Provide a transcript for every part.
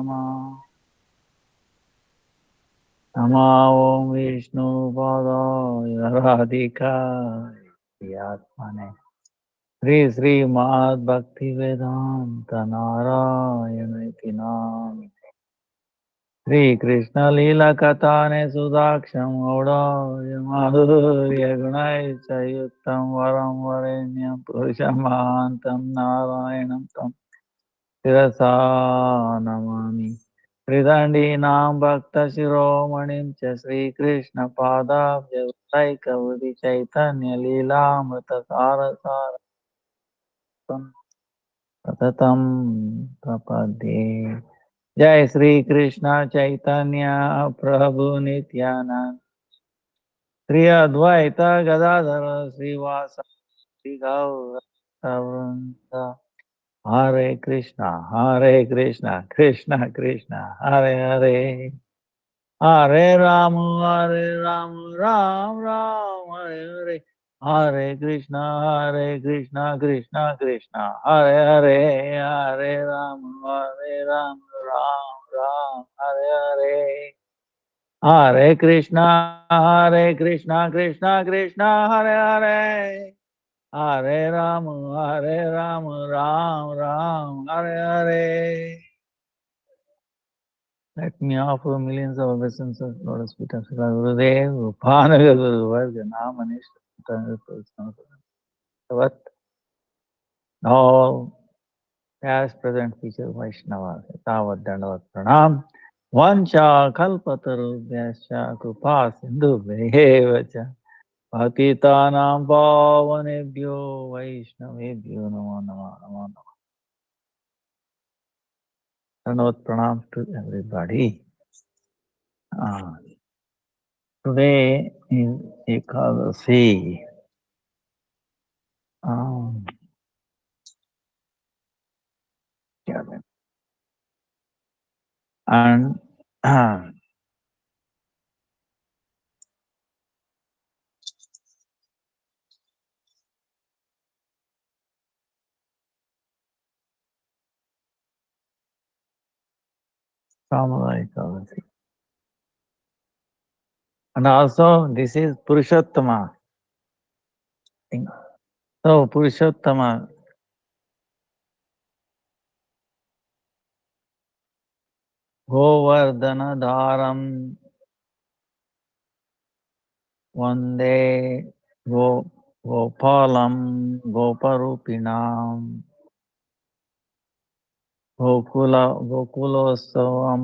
नमः। नमो ॐ विष्णुपादाय राधिकाय आत्मने श्री श्रीमद्भक्तिवेदान्त नारायण इति नाम श्री कृष्ण लीला कथाने सुदाक्षं गौड़ाय माधुर्य गुणैश्च युक्तं वरं वरेण्यं पुरुषमान्तं नारायणं तं शिरसा नमामि। त्रिदण्डीनां भक्तशिरोमणिं च श्रीकृष्णपादाब्जैकवृति चैतन्यलीलामृतसारसारं सततं प्रपद्ये। जय श्री कृष्ण चैतन्य प्रभु नित्यानंद श्री अद्वैत गदाधर श्रीवासदि गौर भक्तवृंद। हरे कृष्णा कृष्ण कृष्ण हरे हरे, हरे राम राम राम हरे हरे, हरे कृष्णा कृष्ण कृष्ण हरे हरे, हरे राम राम हरे हरे, हरे कृष्णा कृष्ण कृष्ण हरे हरे, हरे Ram Ram Hare Hare. Let me offer millions of obeisance of Lotus feet of Srila Gurudev, Upanaga Guru Varga, Namanishta, Tavat, all past, present, future Vaishnavas, Tavat Dandavat Pranam, Vancha Kalpatarubhyascha Krupa Sindhu Behevacha, Patitanam Pavanebhyo Vaishnavebhyo Namo Namo Namo Namo. Dandavat Pranam to everybody. Today is Ekadasi. Um, and Kamala Ekadasi. And also this is Purushottama thing. So Purushottama, Govardhana Dharam Vande Gopalam Goparupinam Gokulosavam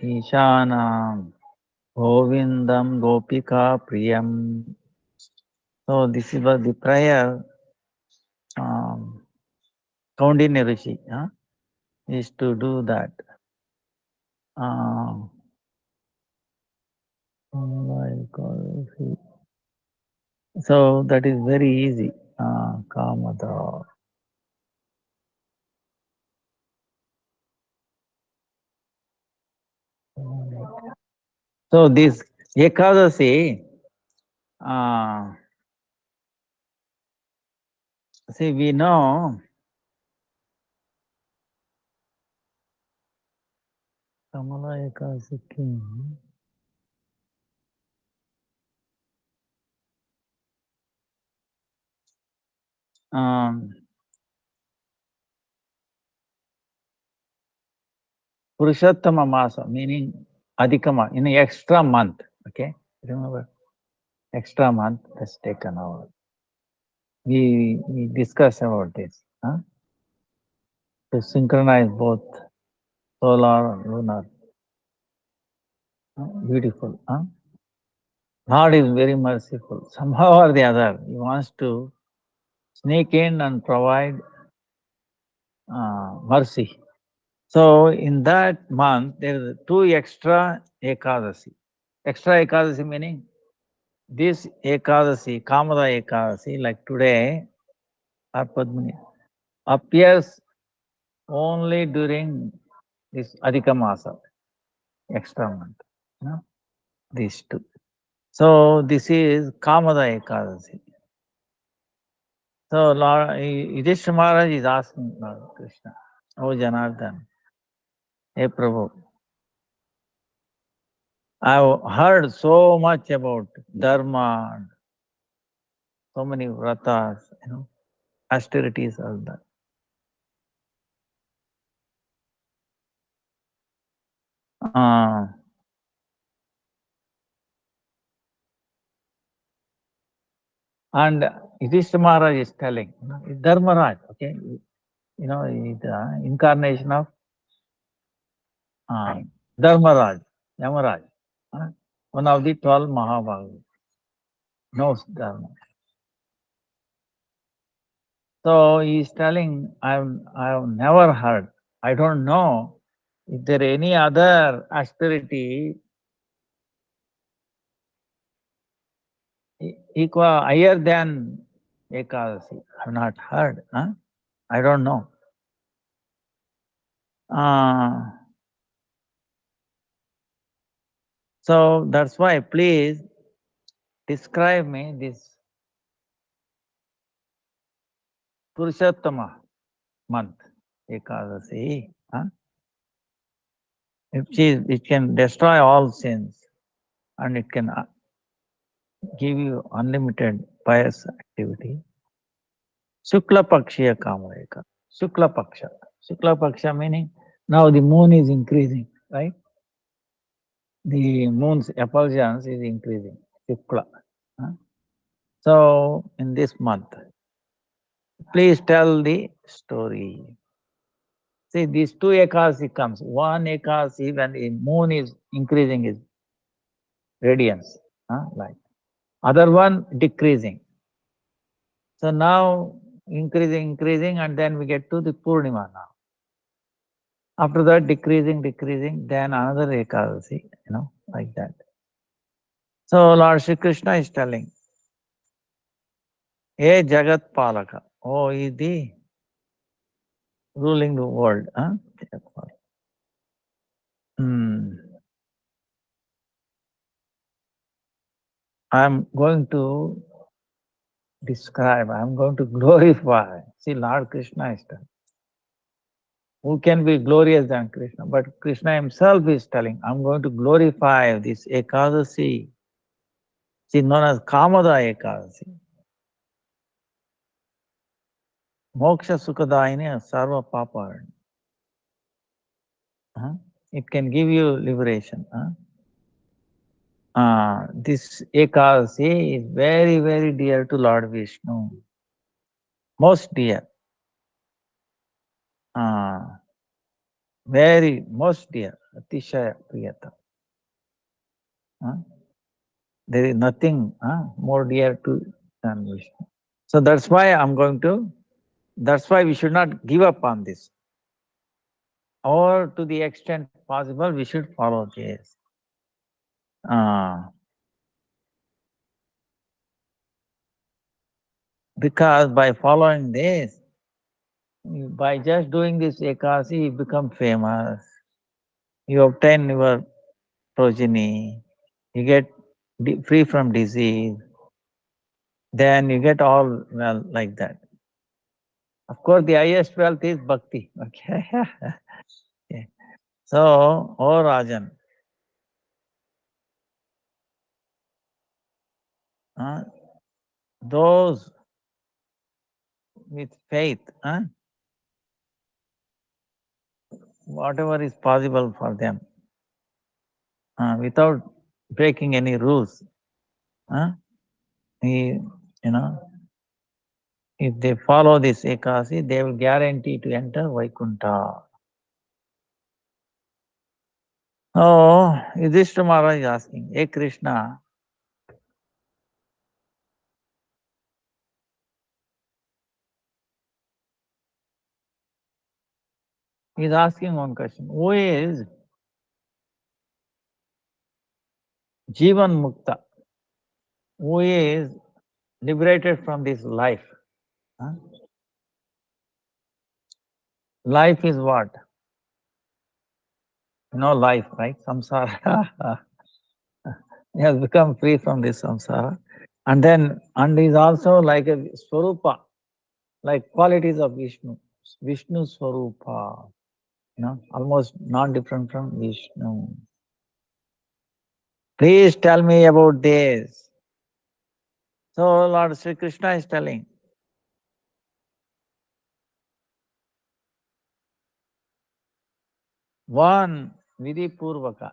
Ishanam Govindam Gopika Priyam. So this is the prayer Kaundinya Rishi is to do that. So that is very easy. Kamada. So this Ekadasi, see, we know Kamala Ekadasi King. Purushottama Masa, meaning Adhikama, in an extra month. Okay, remember, extra month has taken over. We discuss about this. To synchronize both solar and lunar. Beautiful. God is very merciful. Somehow or the other, He wants to sneak in and provide mercy. So in that month, there is two extra Ekadasi. Extra Ekadasi meaning this Ekadasi, Kamada Ekadasi, like today, or Padmini, appears only during this Adhika Masa, extra month. These two. So this is Kamada Ekadasi. So Lord Yudhishthira Maharaj is asking Lord Krishna, oh Janardhan, Hey Prabhu, I've heard so much about dharma, so many vratas, austerities, all that. And Yudhishthira Maharaj is telling, Dharmaraj, okay, it's incarnation of Dharmaraj, Yamaraj, one of the 12 Mahabhagavas, knows Dharma. So he is telling, I've never heard, I don't know if there any other austerity equal higher than Ekadasi. I've not heard. I don't know. So that's why please describe me this Purushottama month, Ekadasi. It can destroy all sins and it can give you unlimited pious activity. Shukla Pakshiya Kamayaka. Shukla Paksha. Shukla Paksha meaning now the moon is increasing, right? The moon's effulgence is increasing. Shukla. So in this month, please tell the story. See, these two Ekadasi comes. One Ekadasi when the moon is increasing its radiance, light. Other one decreasing. So now increasing, and then we get to the Purnima now. After that, decreasing, then another Ekadasi, like that. So Lord Shri Krishna is telling, Hey Jagat Palaka, oh, is the ruling the world. I'm going to describe, I'm going to glorify. See, Lord Krishna is telling. Who can be glorious than Krishna? But Krishna himself is telling, I'm going to glorify this Ekadasi. She is known as Kamada Ekadasi. Moksha Sukadaini Sarva Papa. It can give you liberation. This Ekadasi is very, very dear to Lord Vishnu. Most dear. Very, most dear. Atishaya Priyata. There is nothing more dear to than Vishnu. So that's why that's why we should not give up on this. Or to the extent possible, we should follow this. Because by following this, by just doing this Ekadasi, you become famous. You obtain your progeny. You get free from disease. Then you get all well like that. Of course, the highest wealth is bhakti. Okay. Okay. So, oh Rajan, those with faith, whatever is possible for them, without breaking any rules, if they follow this Ekadasi, they will guarantee to enter Vaikuntha. Oh, Yudhishthira Maharaj is asking, Hey Krishna, he is asking one question. Who is Jivan Mukta? Who is liberated from this life? Life is what? Life, right? Samsara. He has become free from this samsara. And is also like a Swarupa, like qualities of Vishnu. Vishnu Swarupa. almost not different from Vishnu. Please tell me about this. So Lord Sri Krishna is telling, one Vidhi Purvaka,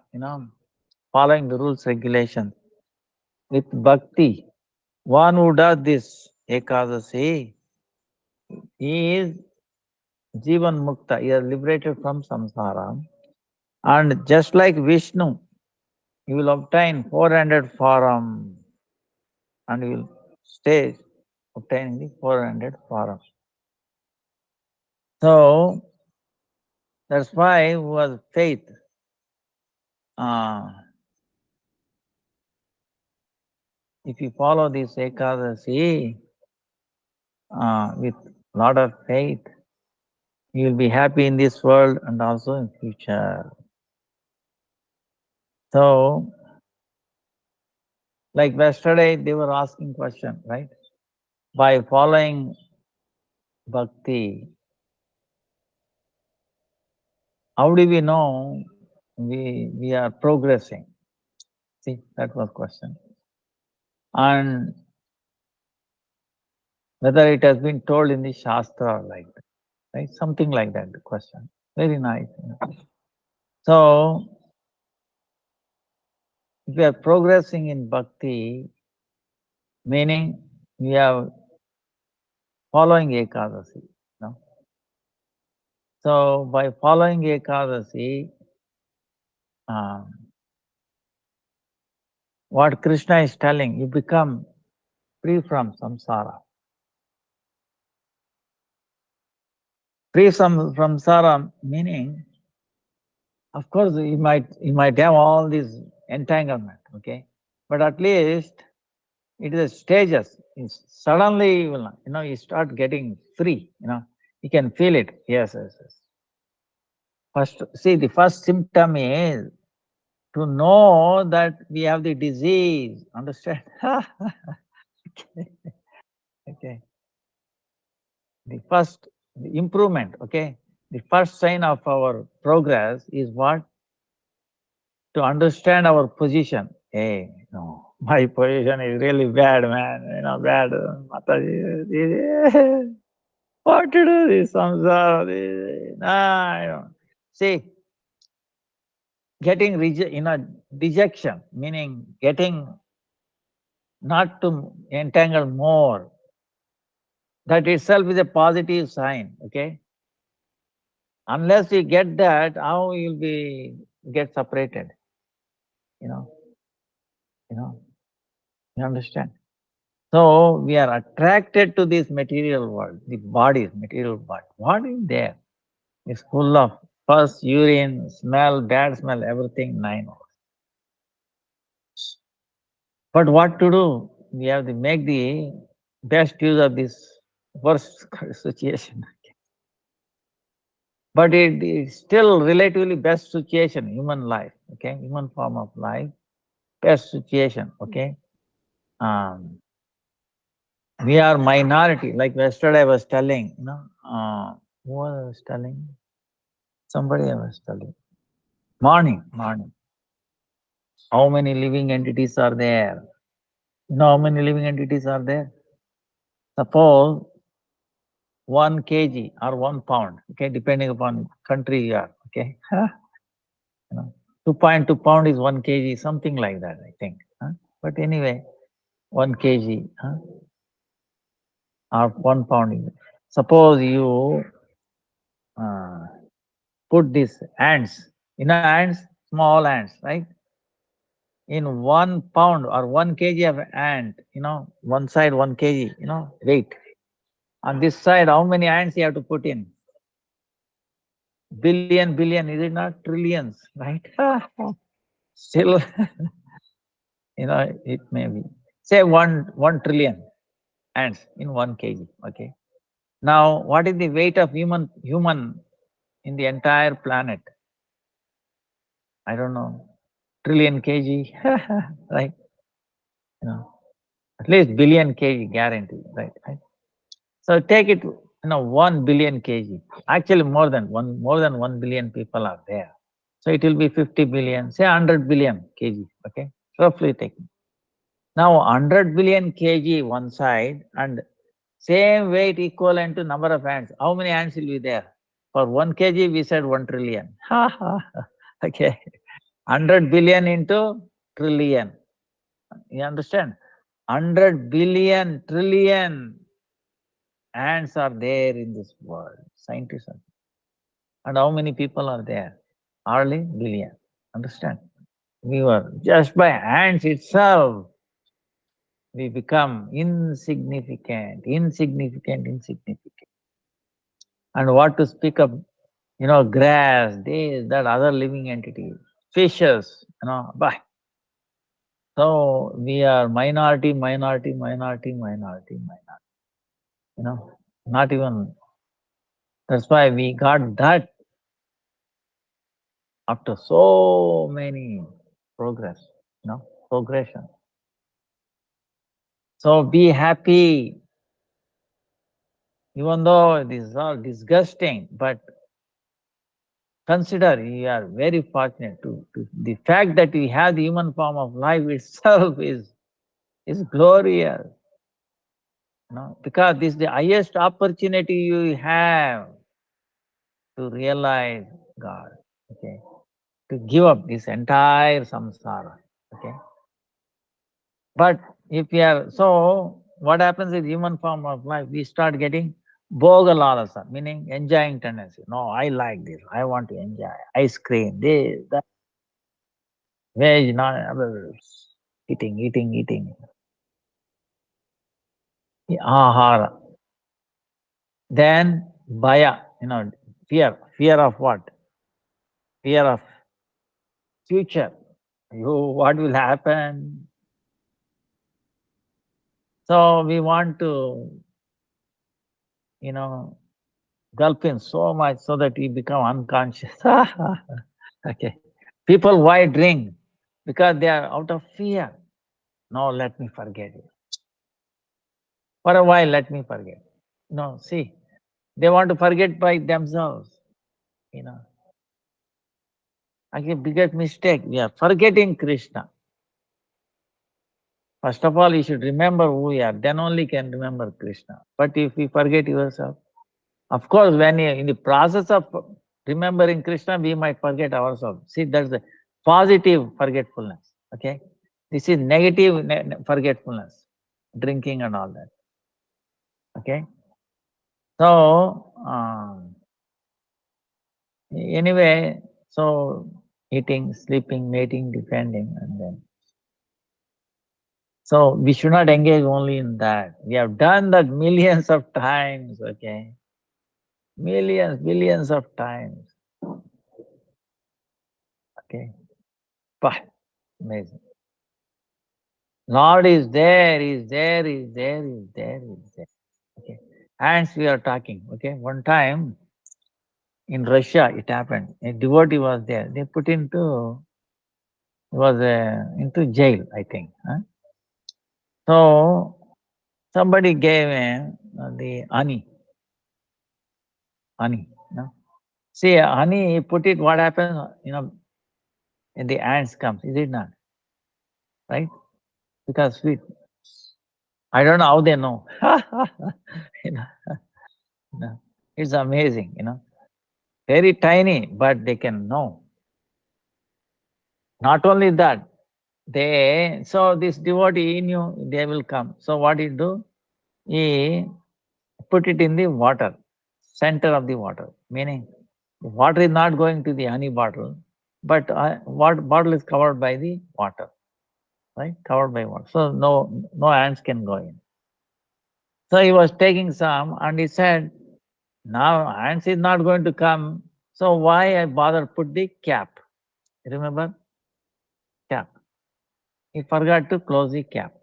following the rules, regulations, with bhakti. One who does this Ekadasi, he is Jivan Mukta, he is liberated from samsara. And just like Vishnu, he will obtain 400 form and he will stay obtaining the 400 form. So that's why who has faith. If you follow this Ekadasi with lot of faith, you will be happy in this world and also in future. So, like yesterday, they were asking question, right? By following bhakti, how do we know we are progressing? See, that was question. And whether it has been told in the Shastra like that, right? Something like that, the question. Very nice. So, if we are progressing in bhakti, meaning we are following Ekadasi. No? So, by following Ekadasi, what Krishna is telling, you become free from samsara. Free from samsara meaning, of course, you might have all these entanglement, okay, but at least it is stages. It's suddenly, you start getting free. You can feel it. Yes, yes, yes. First, see, the first symptom is to know that we have the disease. Understand? Okay. Okay. The first improvement, okay? The first sign of our progress is what? To understand our position. Hey, no, my position is really bad, man. Bad. Mataji, what to do this samsara? Nah, See, getting dejection, meaning getting not to entangle more. That itself is a positive sign, okay? Unless you get that, how you'll be get separated? You know, you know, you understand? So we are attracted to this material world, the body, material body. What is there? It's full of pus, urine, smell, bad smell, everything, nine. But what to do? We have to make the best use of this worst situation. But it is still relatively best situation, human life, okay? Human form of life, best situation, okay? We are minority, like yesterday I was telling, who was I was telling? Somebody I was telling. Morning. How many living entities are there? You know how many living entities are there? Suppose 1 kg or 1 pound, okay, depending upon country you are, okay? 2.2 pound is 1 kg, something like that, I think. But anyway, 1 kg or 1 pound. Suppose you put these ants, ants, small ants, right? In 1 pound or 1 kg of ant, one side 1 kg, weight. On this side, how many ants you have to put in? Billion, is it not? Trillions, right? Still, it may be. Say 1 trillion ants in 1 kg, okay? Now, what is the weight of human in the entire planet? I don't know. Trillion kg, right? At least billion kg guarantee, right? So take it 1 billion kg. Actually, more than 1 billion people are there. So it will be 50 billion, say 100 billion kg. Okay, roughly taking. Now 100 billion kg one side and same weight equivalent to number of ants. How many ants will be there? For 1 kg, we said 1 trillion. Ha ha. Okay. 100 billion into trillion. You understand? 100 billion trillion ants are there in this world. Scientists are. And how many people are there? Hardly billion. Understand? We were just by ants itself, we become insignificant, insignificant, insignificant. And what to speak of, grass, this, that, other living entities, fishes, but so we are minority, minority, minority, minority, minority. Not even. That's why we got that after so many progress, progression. So be happy, even though this is all disgusting, but consider you are very fortunate to the fact that we have the human form of life itself is glorious. Because this is the highest opportunity you have to realize God. Okay. To give up this entire samsara. Okay. But if we are so, what happens is human form of life, we start getting bhogalalasa, meaning enjoying tendency. No, I like this. I want to enjoy ice cream, this, that, veg, not eating, eating, eating. Ahara. Then bhaya, fear of what? Fear of future. What will happen? So we want to, you know, gulp in so much so that we become unconscious. Okay. People why drink? Because they are out of fear. No, let me forget it. For a while, let me forget. No, see, they want to forget by themselves. You know, again, biggest mistake. We are forgetting Krishna. First of all, you should remember who we are. Then only can remember Krishna. But if you forget yourself, of course, when you in the process of remembering Krishna, we might forget ourselves. See, that's the positive forgetfulness. Okay, this is negative forgetfulness, drinking and all that. Okay, so anyway, so eating, sleeping, mating, defending, and then so we should not engage only in that. We have done that millions of times. Okay, millions, billions of times. Okay, but amazing. Lord is there, is there, is there, is there, is there. Okay. Ants we are talking. Okay. One time in Russia it happened. A devotee was there. They put into jail, I think. Huh? So somebody gave him the honey. Honey. See, honey, you put it, what happens, and the ants comes, is it not? Right? Because sweet. I don't know how they know. you know, it's amazing, very tiny, but they can know. Not only that, so this devotee knew they will come. So what he do? He put it in the water, center of the water, meaning the water is not going to the honey bottle, but what bottle is covered by the water, right? Covered by water. So no ants can go in. So he was taking some and he said, now ants is not going to come. So why I bother put the cap? Remember? Cap. He forgot to close the cap.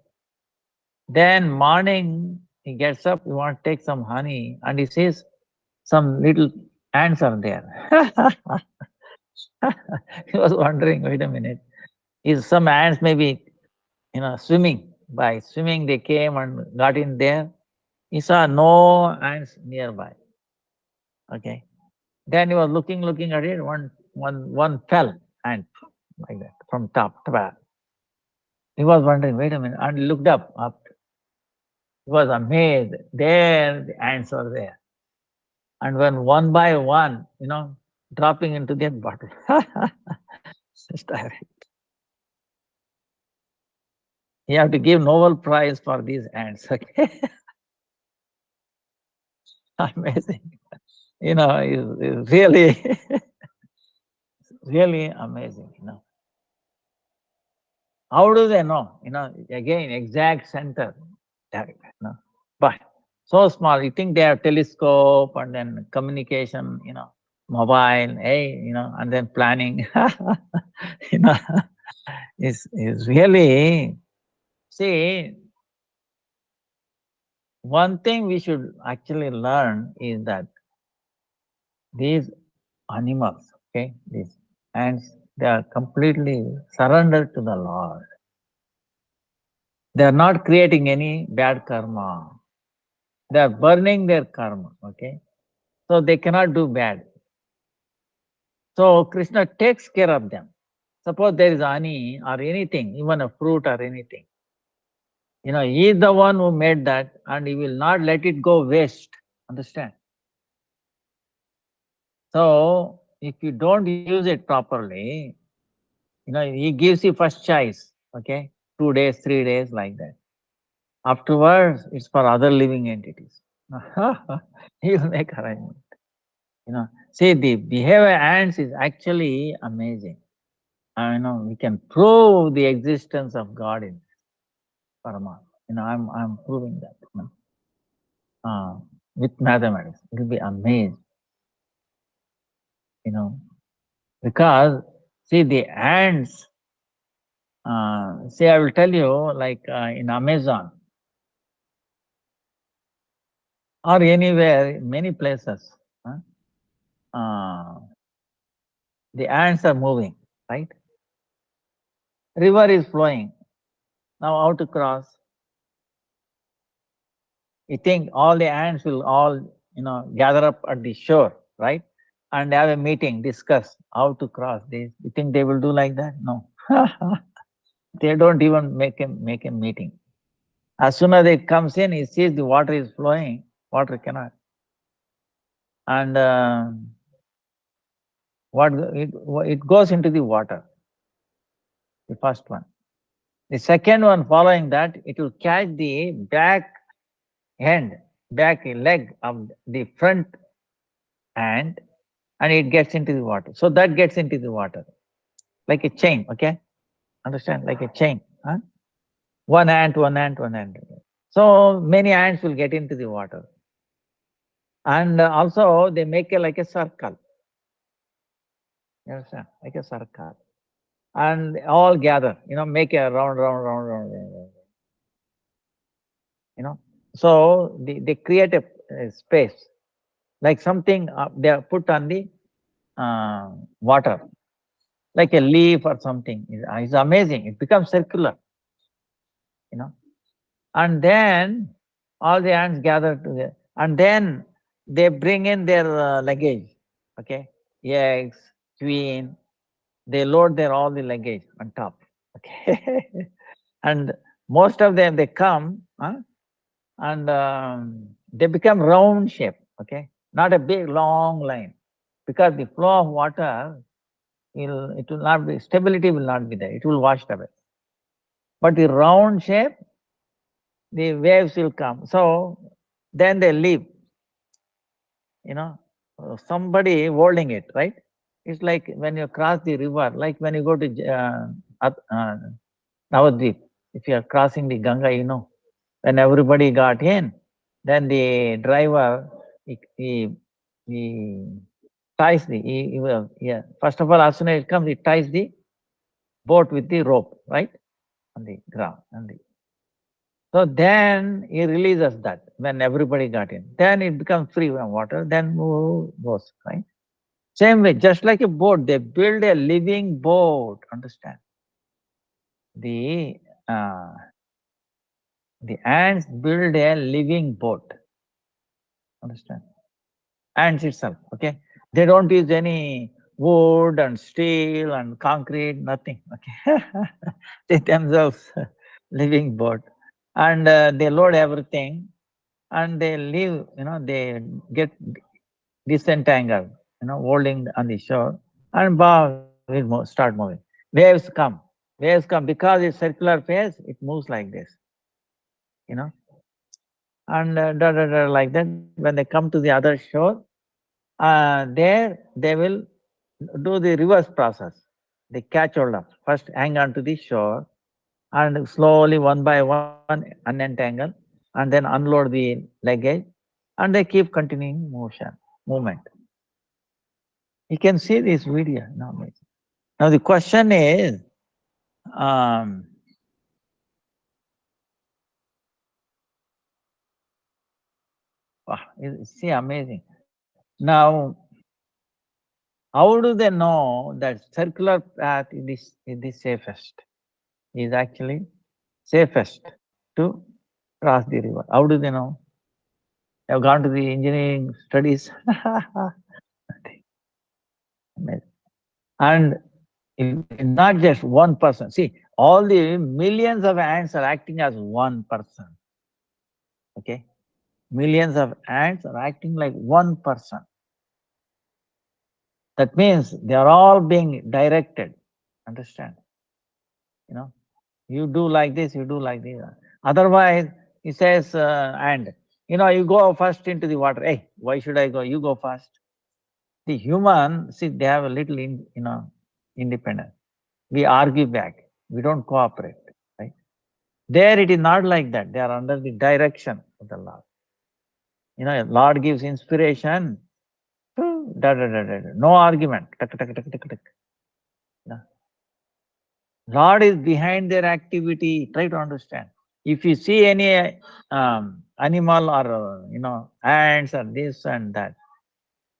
Then morning he gets up, he wants to take some honey, and he sees some little ants are there. He was wondering, wait a minute, is some ants maybe swimming? By swimming they came and got in there. He saw no ants nearby. Okay. Then he was looking at it. One fell ant like that from top to bottom. He was wondering, wait a minute, and looked up. He was amazed. There the ants were there. And when one by one, dropping into that bottle. It's direct. You have to give Nobel Prize for these ants, okay? Amazing. It's really, really amazing. How do they know? Again, exact center. Direct, But so small. You think they have telescope and then communication, mobile, hey, and then planning. you know, is really, see, one thing we should actually learn is that these animals, okay, these ants, they are completely surrendered to the Lord. They are not creating any bad karma. They are burning their karma, okay? So they cannot do bad. So Krishna takes care of them. Suppose there is honey or anything, even a fruit or anything. He is the one who made that and he will not let it go waste. Understand? So if you don't use it properly, he gives you first choice, okay? 2 days, 3 days, like that. Afterwards, it's for other living entities. He will make arrangement. See, the behavior ants is actually amazing. We can prove the existence of God in Paramatma. I'm proving that. With mathematics, it will be amazing. Because see the ants. See, I will tell you, like in Amazon or anywhere, many places, the ants are moving, right? River is flowing. Now how to cross? You think all the ants will all, gather up at the shore, right? And have a meeting, discuss how to cross this. You think they will do like that? No. They don't even make a meeting. As soon as it comes in, he sees the water is flowing, water cannot. And it goes into the water, the first one. The second one following that, it will catch the back leg of the front hand, and it gets into the water. So that gets into the water, like a chain, okay? Understand? Like a chain. Huh? One ant. So many ants will get into the water. And also they make like a circle. You understand? Like a circle. And all gather, make a round. So they create a space, like something they are put on the water, like a leaf or something. It's amazing. It becomes circular, and then all the ants gather together, and then they bring in their luggage, okay, eggs, queen. They load their all the luggage on top, okay, and most of them they come, and they become round shape, okay, not a big long line, because the flow of water it will not be, stability will not be there, it will wash away. But the round shape, the waves will come. So then they leave, somebody holding it, right? It's like when you cross the river, like when you go to Navadvip, if you are crossing the Ganga, when everybody got in, then the driver, he ties first of all, as soon as it comes, he ties the boat with the rope, right? On the ground. So then he releases that when everybody got in. Then it becomes free from water, then goes, right? Same way, just like a boat, they build a living boat, understand? The uh, ants build a living boat. Understand? Ants itself, okay? They don't use any wood and steel and concrete, nothing, okay? They themselves living boat. And they load everything and they leave, they get disentangled, holding on the shore and start moving. Waves come. Waves come because it's circular phase, it moves like this, you know, and like that. When they come to the other shore, there they will do the reverse process. They catch hold of, first hang on to the shore and slowly one by one unentangle and then unload the luggage and they keep continuing movement. You can see this video now. Now the question is, um, wow, see, amazing. Now, how do they know that circular path is the safest? Is actually safest to cross the river. How do they know? They have gone to the engineering studies. And not just one person. See, all the millions of ants are acting as one person. Okay? Millions of ants are acting like one person. That means they are all being directed. Understand? You know, you do like this, you do like this. Otherwise, he says, and you go first into the water. Hey, why should I go? You go first. The human, see, they have a little, independence. We argue back. We don't cooperate. Right? There, it is not like that. They are under the direction of the Lord. Lord gives inspiration. No argument. Lord is behind their activity. Try to understand. If you see any animal or ants or this and that,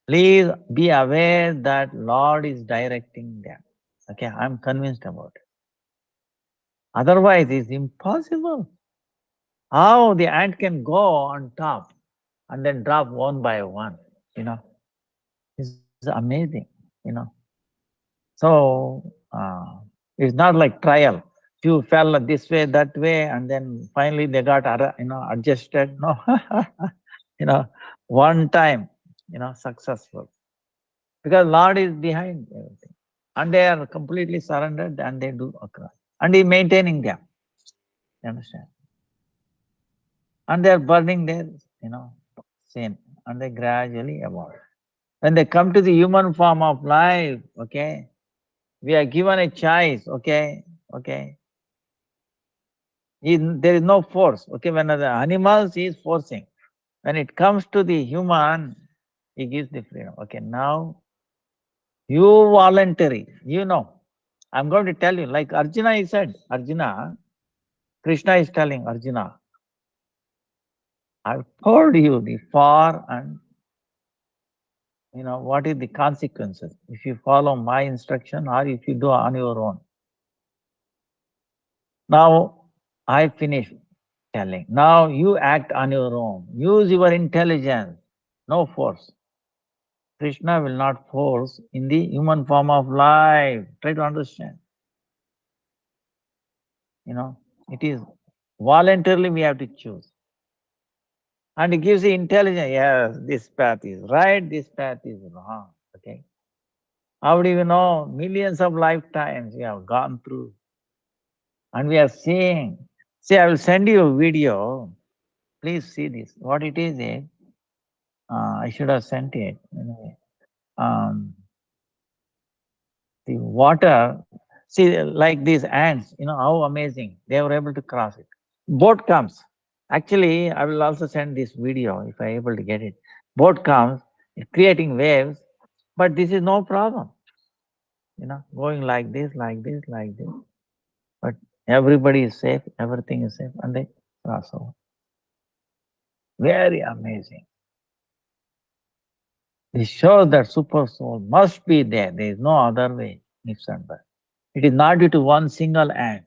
please be aware that Lord is directing them. Okay, I'm convinced about it. Otherwise, it's impossible. How the ant can go on top and then drop one by one, it's amazing, So it's not like trial. Few fell this way, that way, and then finally they got adjusted. No, one time, successful because Lord is behind everything, and they are completely surrendered, and they do across, and He maintaining them. You understand? And they are burning their, sin, and they gradually evolve. When they come to the human form of life, okay, we are given a choice, okay. There is no force, okay. When the animals he is forcing, when it comes to the human, he gives the freedom. Okay, now you voluntary, I'm going to tell you, like Arjuna, he said, Krishna is telling Arjuna, I've told you the far and what is the consequences if you follow my instruction or if you do on your own. Now I finish telling. Now you act on your own. Use your intelligence, no force. Krishna will not force in the human form of life. Try to understand. It is voluntarily we have to choose. And it gives the intelligence, yes, this path is right, this path is wrong. Okay. How do you know? Millions of lifetimes we have gone through. And we are seeing. See, I will send you a video. Please see this. What it is, I should have sent it. Anyway. The water, see, like these ants, how amazing. They were able to cross it. Boat comes. Actually, I will also send this video if I able to get it. Boat comes, creating waves, but this is no problem. Going like this, like this, like this. But everybody is safe, everything is safe, and they cross over. Very amazing. This shows that super soul must be there. There is no other way, ifs and buts. It is not due to one single ant.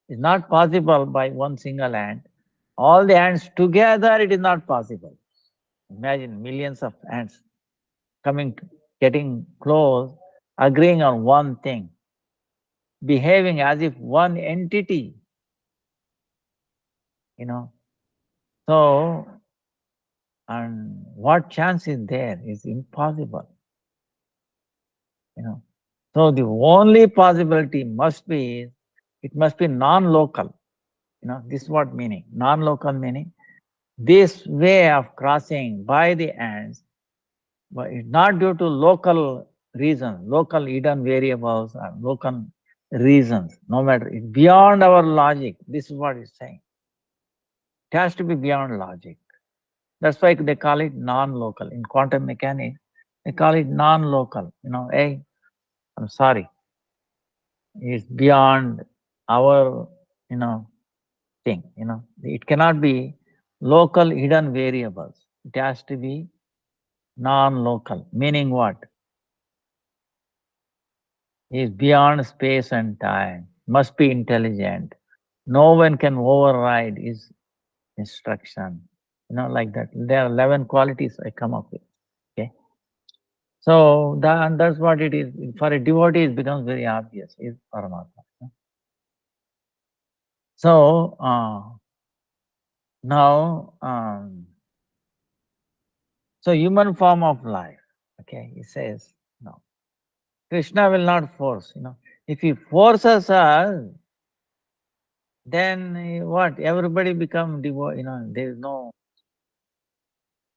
It's not possible by one single ant. All the ants together, it is not possible. Imagine millions of ants coming, getting close, agreeing on one thing, behaving as if one entity, you know. So, and what chance is there is impossible, you know. So the only possibility must be, it must be non-local, you know. This is what meaning, non-local meaning. This way of crossing by the ants, but it's not due to local reasons, local hidden variables or local reasons, no matter, it's beyond our logic. This is what it's saying. It has to be beyond logic. That's why they call it non-local. In quantum mechanics, they call it non-local. You know, hey, I'm sorry, it's beyond our, you know, thing. You know, it cannot be local hidden variables. It has to be non-local. Meaning what? Is beyond space and time. Must be intelligent. No one can override his instruction. You know, like that. There are 11 qualities I come up with. Okay. So that's what it is. For a devotee, it becomes very obvious. Is Paramatma. So now, so human form of life. Okay, he says no. Krishna will not force. You know, if he forces us, then what? Everybody become devotee. You know, there is no.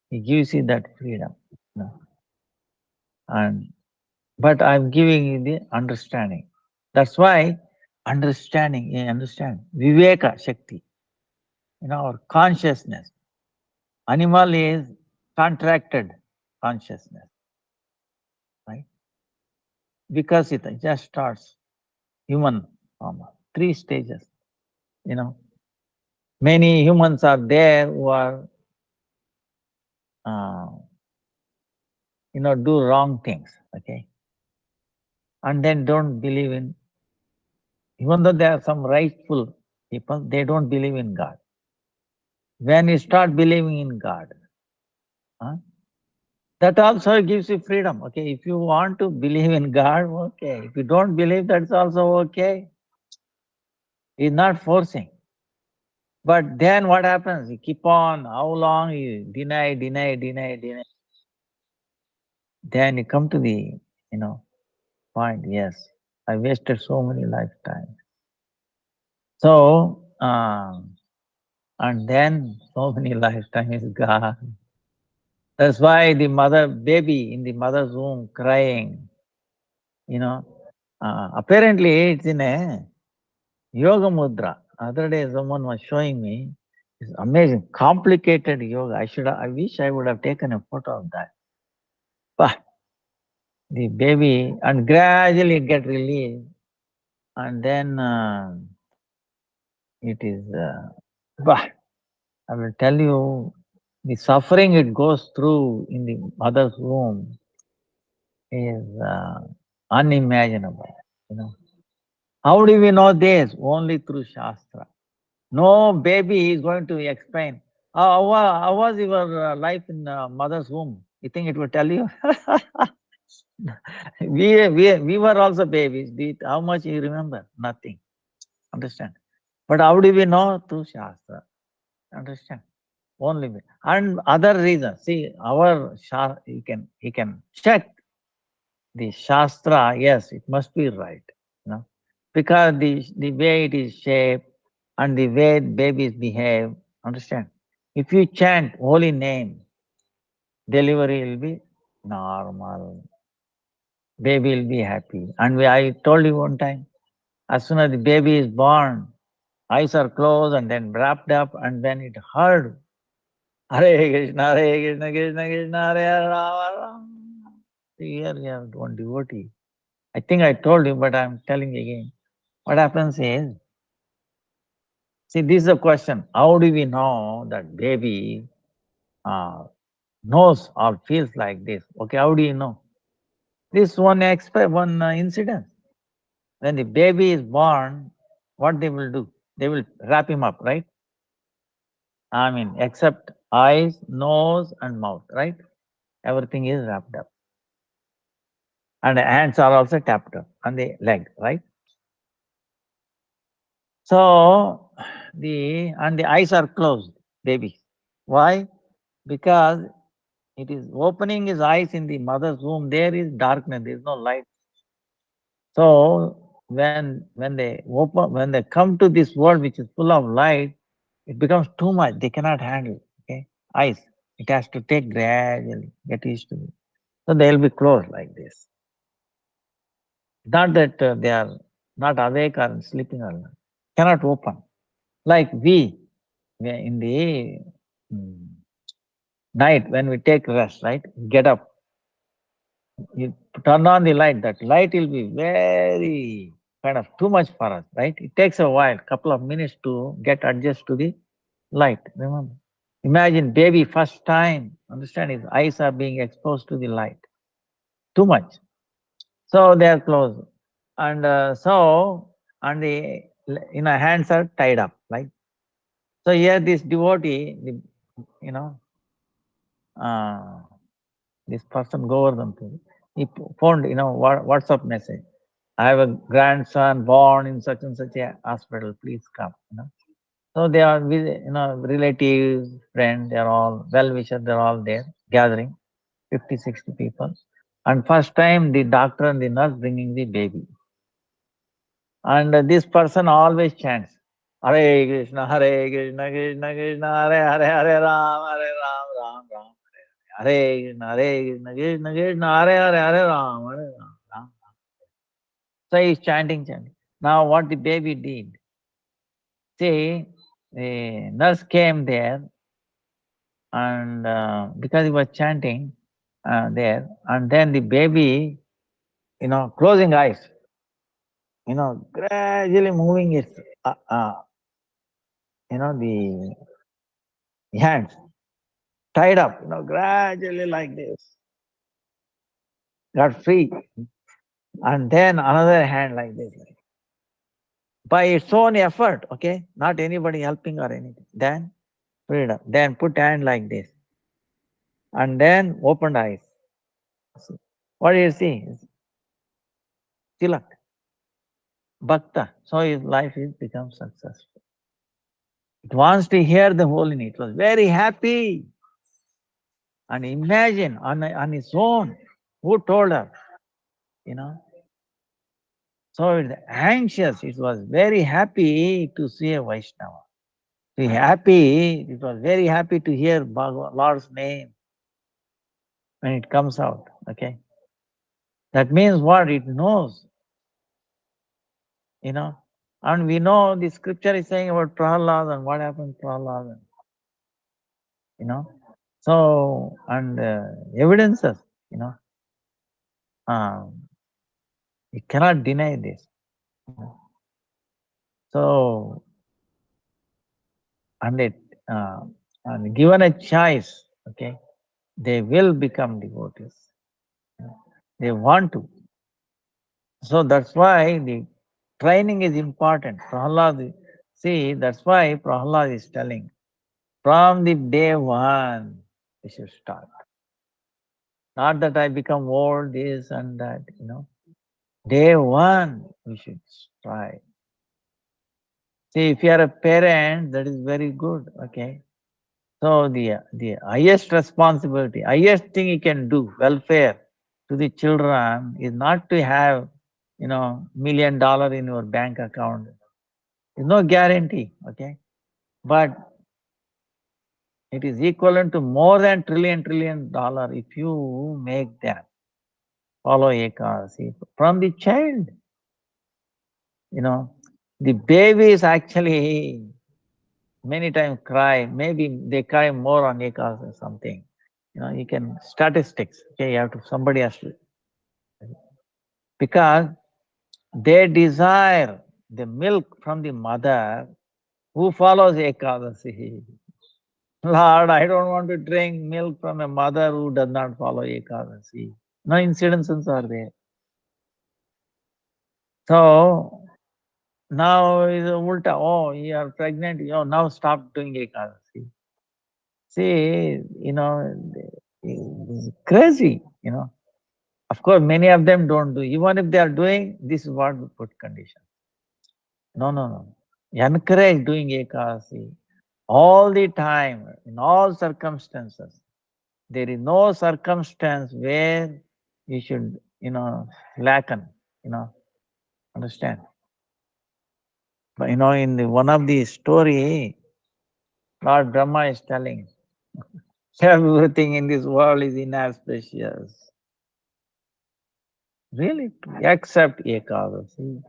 He gives you that freedom. You know, and but I'm giving you the understanding. That's why understanding. You understand Viveka Shakti. You know, our consciousness. Animal is contracted consciousness, right? Because it just starts human form, 3 stages. You know, many humans are there who are, uh, you know, do wrong things, okay, and then don't believe in. Even though there are some rightful people, they don't believe in God. When you start believing in God, huh, that also gives you freedom. Okay, if you want to believe in God, okay. If you don't believe, that's also okay. He's not forcing. But then what happens? You keep on, how long you deny, deny, deny, deny. Then you come to the, you know, point, yes, I wasted so many lifetimes. So, and then so many lifetimes is gone. That's why the mother, baby in the mother's womb crying, you know, apparently it's in a yoga mudra. Other day someone was showing me, it's amazing, complicated yoga. I wish I would have taken a photo of that. But the baby, and gradually get released, and then it is, but I will tell you, the suffering it goes through in the mother's womb is unimaginable. You know, how do we know this? Only through Shastra. No baby is going to explain. How was your life in mother's womb? You think it will tell you? we were also babies. How much you remember? Nothing. Understand? But how do we know? Through Shastra. Understand? Only way. And other reasons. See, our he can check the Shastra. Yes, it must be right. You know, because the way it is shaped and the way babies behave. Understand? If you chant holy name, delivery will be normal. Baby will be happy. And I told you one time, as soon as the baby is born, eyes are closed and then wrapped up, and then it heard Hare Krishna, Krishna Krishna, Hare Rama, Rama. Here we have one devotee. I think I told you, but I'm telling again. What happens is, see, this is a question. How do we know that baby uh, knows or feels like this? Okay, how do you know? This one incident. When the baby is born, what they will do? They will wrap him up, right? I mean, except eyes, nose, and mouth, right? Everything is wrapped up. And the hands are also tapped up on the leg, right? So the eyes are closed, baby. Why? Because it is opening his eyes in the mother's womb. There is darkness. There is no light. So when they come to this world which is full of light, it becomes too much. They cannot handle. Okay, eyes. It has to take gradually, get used to it. So they'll be closed like this. Not that they are not awake or sleeping or not. Cannot open. Like we in the mm, night when we take rest, right? Get up, you turn on the light. That light will be very kind of too much for us, right? It takes a while, couple of minutes to get adjust to the light. Remember, imagine baby first time. Understand his eyes are being exposed to the light too much, so they are closed, and and the hands are tied up, right? So here this devotee, you know, uh, this person Govardhan, he found, WhatsApp message. I have a grandson born in such and such a hospital. Please come. So they are with, relatives, friends. They are all well wishers. They are all there gathering, 50, 60 people. And first time the doctor and the nurse bringing the baby. And this person always chants, Hare Krishna, Hare Krishna, Krishna Krishna, Hare Hare, Hare Ram, Ram Ram. Hare Krishna, Hare Krishna, Krishna Krishna, Hare Hare, Hare Ram, Hare Ram, Ram. So he's chanting. Now what the baby did, see, the nurse came there and because he was chanting there, and then the baby, closing eyes, gradually moving its, the hands tied up, gradually like this, got free, and then another hand like this, by its own effort, okay, not anybody helping or anything. Then freedom. Then put hand like this, and then opened eyes. What do you see? Tilak, bhakta. So his life is become successful. It wants to hear the holy. It was very happy. And imagine on his own, who told her, you know. So it's anxious. It was very happy to see a Vaishnava. It was very happy to hear Lord's name when it comes out. Okay. That means what? It knows, you know. And we know the scripture is saying about Prahlad and what happened to Prahlad, you know. So, and evidences, you know, um, you cannot deny this. So, and it, uh, and given a choice, okay, they will become devotees. They want to. So that's why the training is important. Prahlad, see, that's why Prahlad is telling, from the day one, we should start. Not that I become old, this and that, Day one, we should try. See, if you are a parent, that is very good, okay? So the highest responsibility, highest thing you can do, welfare to the children is not to have, $1 million in your bank account. There's no guarantee, okay? But it is equivalent to more than trillion dollar if you make them follow Ekadasi from the child. The babies actually many times cry. Maybe they cry more on Ekadasi or something. You can statistics. Okay, you have to somebody has to, because they desire the milk from the mother who follows Ekadasi. Lord, I don't want to drink milk from a mother who does not follow Ekadasi. No incidences are there. So now is ulta. Oh, you are pregnant. Oh, now stop doing Ekadasi. See, crazy, Of course, many of them don't do. Even if they are doing, this is what we put condition. No, no, no. Encourage doing Ekadasi all the time, in all circumstances. There is no circumstance where you should, slacken, understand. But, in one of the story, Lord Brahma is telling, everything in this world is inauspicious. Really, except Ekadasi.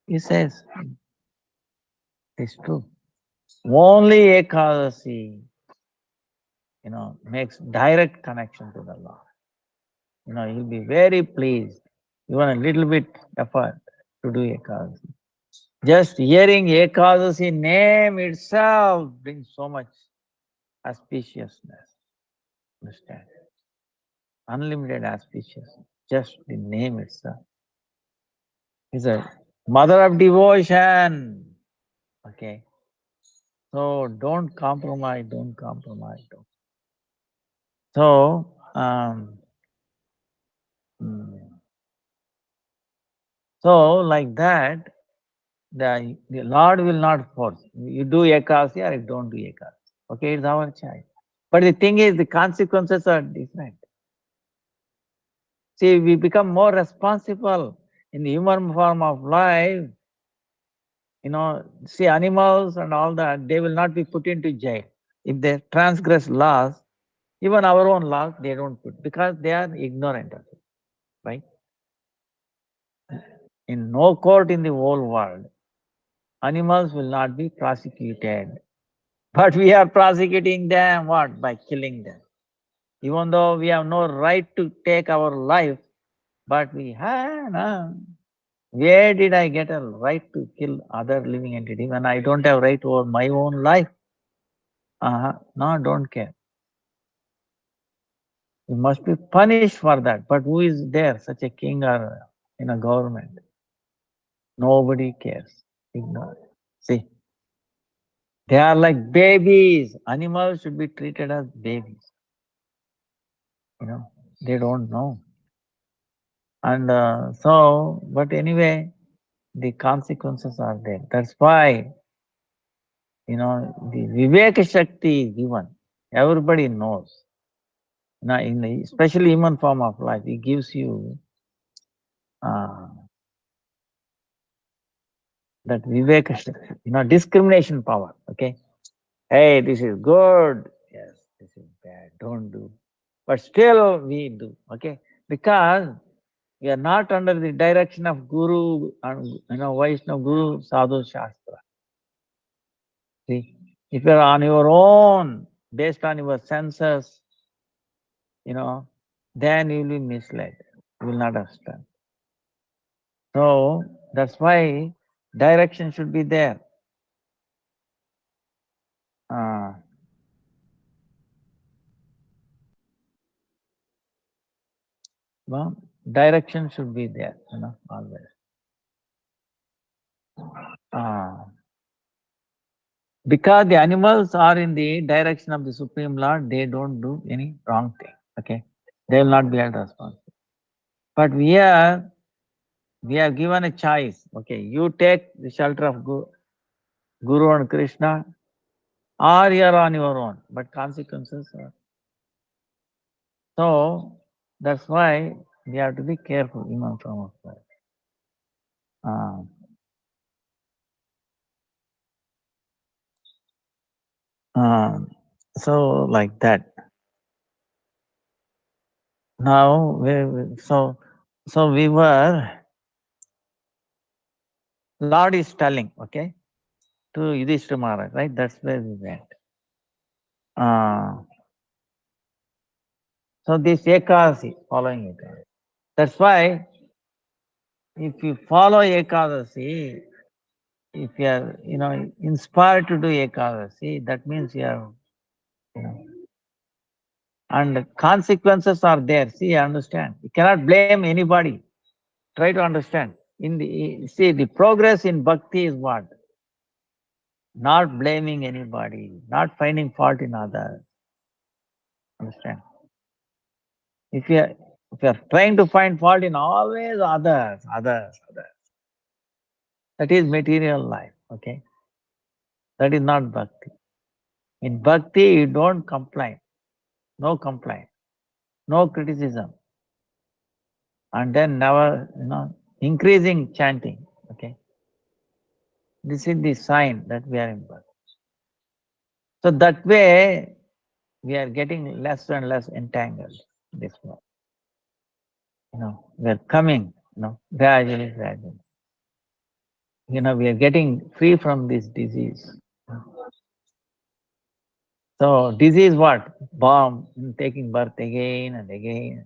He says, it's true. Only Ekadasi, makes direct connection to the Lord. He'll be very pleased, even a little bit effort to do Ekadasi. Just hearing Ekadasi name itself brings so much auspiciousness. Understand? Unlimited auspiciousness. Just the name itself is a mother of devotion. Okay. So don't compromise, don't compromise. So, like that, the Lord will not force. You do Ekasi or you don't do Ekasi. Okay, it's our choice. But the thing is, the consequences are different. See, we become more responsible in the human form of life. See, animals and all that, they will not be put into jail. If they transgress laws, even our own laws, they don't put, because they are ignorant of it, right? In no court in the whole world, animals will not be prosecuted. But we are prosecuting them, what? By killing them. Even though we have no right to take our life, but we have, no. Where did I get a right to kill other living entity when I don't have right over my own life? No, don't care. You must be punished for that. But who is there, such a king or in a government? Nobody cares. Ignore. See, they are like babies. Animals should be treated as babies. They don't know. And but anyway, the consequences are there. That's why, the Viveka Shakti is given. Everybody knows. Now, especially human form of life, it gives you uh, that Viveka Shakti, discrimination power. Okay. Hey, this is good. Yes, this is bad. Don't do. But still we do. Okay. Because we are not under the direction of Guru and Vaishnava Guru Sadhu Shastra. See, if you are on your own, based on your senses, then you will be misled. You will not understand. So that's why direction should be there. Uh, well, direction should be there, always. Because the animals are in the direction of the Supreme Lord, they don't do any wrong thing. Okay, they will not be held responsible. But we are given a choice. Okay, you take the shelter of Guru and Krishna, or you are on your own. But consequences are. So that's why we have to be careful, even from outside. So like that. Now so we were. Lord is telling, okay, to Yudhishthira Maharaj, right? That's where we went. So this Ekadasi, following it. That's why if you follow Ekadasi, if you are, inspired to do Ekadasi, that means you are, and consequences are there. See, understand. You cannot blame anybody. Try to understand. The progress in bhakti is what? Not blaming anybody, not finding fault in others. Understand? If you are trying to find fault in always others, that is material life. Okay, that is not bhakti. In bhakti, you don't complain, no complaint, no criticism, and then never, increasing chanting. Okay, this is the sign that we are in bhakti. So that way, we are getting less and less entangled in this world. We are coming, gradually. We are getting free from this disease. So disease what? Bomb, taking birth again and again,